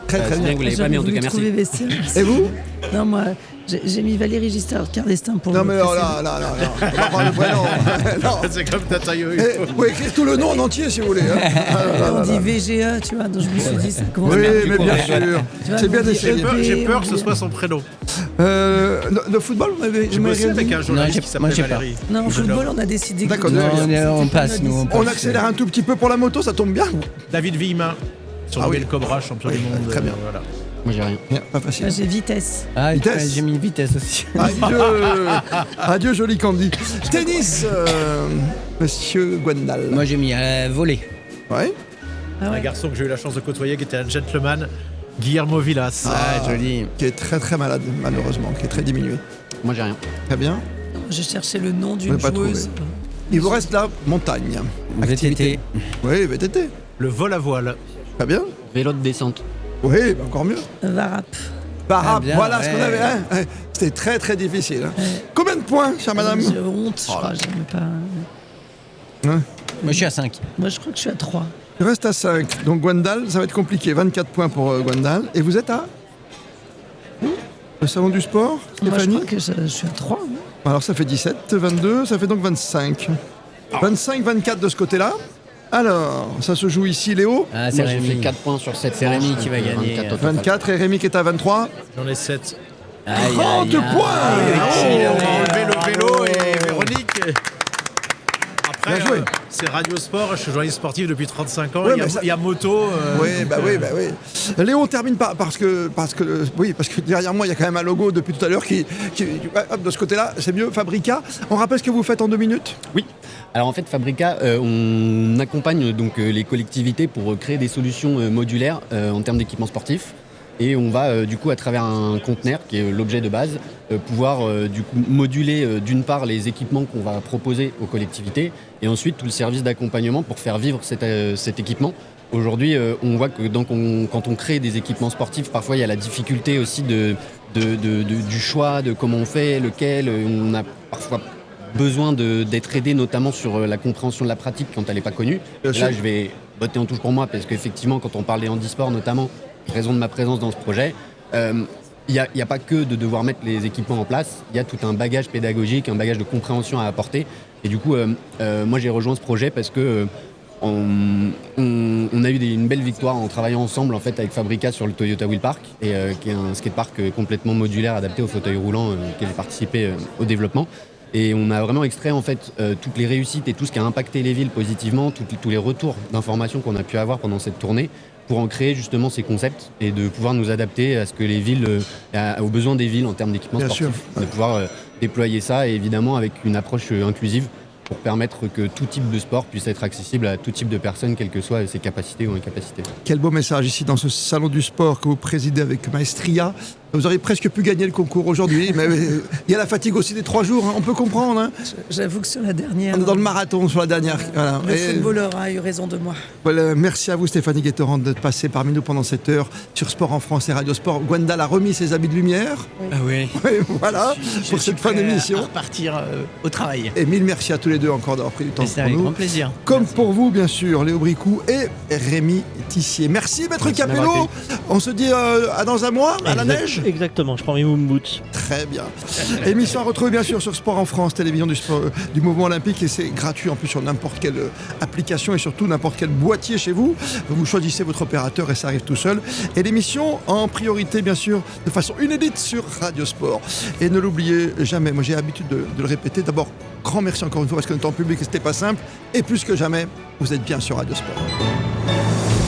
Très très c'est bien bien. que vous l'avez pas mis en tout cas, merci. Trouver vestiaire. Et vous? Non, moi, J'ai mis Valérie Giscard d'Estaing pour Non le mais précédent. on va prendre le prénom. Non. C'est comme Tata Yo-Yo. Vous pouvez écrire tout le nom en entier si vous voulez. Hein. On dit VGE, tu vois, donc je me suis dit, ça commence Oui, bien. mais bien sûr. Tu vois, C'est bien on dit essayé. J'ai peur que ce on soit son prénom. Le football, vous m'avez J'ai bossé avec un Non, journaliste j'ai- qui moi, s'appelle j'ai pas. Valérie. Non, en football, on a décidé que... D'accord, Non, C'était on passe, nous. On accélère un tout petit peu pour la moto, ça tombe bien. David Villemin, sur Ah oui. le Cobra, champion Oui, du monde. très bien. Voilà. Moi, j'ai rien. Bien, pas facile. J'ai vitesse. Ah, Vitesse. j'ai mis vitesse aussi. Adieu, joli Candy. Tennis, monsieur Gwendal. Moi, j'ai mis voler. Ouais. Ah Un ouais. garçon que j'ai eu la chance de côtoyer, qui était un gentleman, Guillermo Villas. Ah, joli. Qui est très très malade, malheureusement, qui est très diminué. Moi, j'ai rien. Très bien. Je cherchais le nom On d'une n'a pas joueuse. Il vous reste la montagne. VTT. Oui, VTT. Le vol à voile. Très bien. Vélo de descente. Oui, bah encore mieux. Varap. Parap, Ah, bien, voilà ce ouais. qu'on avait. Hein. Ouais. C'était très très difficile. Hein. Combien de points, chère madame? J'ai honte, je crois. J'aime pas. Moi, je suis à 5. Moi, je crois que je suis à 3. Il reste à 5. Donc Gwendal, ça va être compliqué. 24 points pour Gwendal. Et vous êtes à le salon du sport, Moi, je Stéphanie? crois que je suis à 3. Alors ça fait 17, 22, ça fait donc 25. 25, 24 de ce côté-là. Alors, ça se joue ici, Léo. Ah, c'est Moi, j'ai fait Rémi. 4 points sur 7 C'est Rémi qui va gagner. 24 au total. 24 et Rémi qui est à 23. J'en ai 7. 30 points. On va enlever le vélo et Véronique. Après, Bien joué. c'est Radio Sport, je suis journaliste sportif depuis 35 ans. Ouais, il, y a, mais ça- il y a moto. Oui, donc, bah oui. Léo, on termine parce que derrière moi, il y a quand même un logo depuis tout à l'heure qui hop, de ce côté-là, c'est mieux, Fabrica. On rappelle ce que vous faites en 2 minutes? Oui. Alors en fait, Fabrica, on accompagne donc les collectivités pour créer des solutions modulaires en termes d'équipements sportifs. Et on va du coup à travers un conteneur qui est l'objet de base pouvoir du coup moduler d'une part les équipements qu'on va proposer aux collectivités et ensuite tout le service d'accompagnement pour faire vivre cet équipement. Aujourd'hui, on voit que quand on crée des équipements sportifs, parfois il y a la difficulté aussi du choix, de comment on fait, lequel. On a parfois besoin d'être aidé notamment sur la compréhension de la pratique quand elle n'est pas connue. Bien Et sûr. là, je vais botter en touche pour moi parce qu'effectivement, quand on parle des handisports notamment, raison de ma présence dans ce projet, il n'y a pas que de devoir mettre les équipements en place, il y a tout un bagage pédagogique, un bagage de compréhension à apporter. Et du coup, moi j'ai rejoint ce projet parce que on a eu une belle victoire en travaillant ensemble en fait avec Fabrica sur le Toyota Wheel Park, et, qui est un skatepark complètement modulaire adapté aux fauteuils roulants auquel j'ai participé au développement. Et on a vraiment extrait en fait toutes les réussites et tout ce qui a impacté les villes positivement, tous les retours d'informations qu'on a pu avoir pendant cette tournée, pour en créer justement ces concepts et de pouvoir nous adapter à ce que les villes, aux besoins des villes en termes d'équipements Bien sportifs, sûr. de pouvoir déployer ça et évidemment avec une approche inclusive pour permettre que tout type de sport puisse être accessible à tout type de personnes, quelles que soient ses capacités ou incapacités. Quel beau message ici dans ce salon du sport que vous présidez avec Maestria. Vous auriez presque pu gagner le concours aujourd'hui, mais il y a la fatigue aussi des 3 jours, hein, on peut comprendre. Hein. J'avoue que sur la dernière, On est dans le marathon sur la dernière. Voilà. le Et footballeur a eu raison de moi. voilà, merci à vous Stéphanie Guetterand d'être passée parmi nous pendant cette heure sur Sport en France et Radio Sport. Gwendal a remis ses habits de lumière. Ah oui. Oui, voilà, pour cette fin d'émission. repartir au travail. Et mille merci à tous les deux encore d'avoir pris du temps C'est pour avec nous. grand plaisir. Comme pour vous, bien sûr, Léo Bricou et Rémi Tissier. Merci, Maître Merci de m'avoir Capello. On se dit à dans un mois, à la neige. Exactement, je prends mes moon boots. Très bien. Émission à retrouver, bien sûr, sur Sport en France, télévision du mouvement olympique. Et c'est gratuit en plus sur n'importe quelle application et surtout n'importe quel boîtier chez vous. Vous choisissez votre opérateur et ça arrive tout seul. Et l'émission en priorité, bien sûr, de façon inédite sur Radio Sport. Et ne l'oubliez jamais, moi j'ai l'habitude de le répéter. D'abord, grand merci encore une fois parce que le temps public, c'était pas simple. Et plus que jamais, vous êtes bien sur Radio Sport.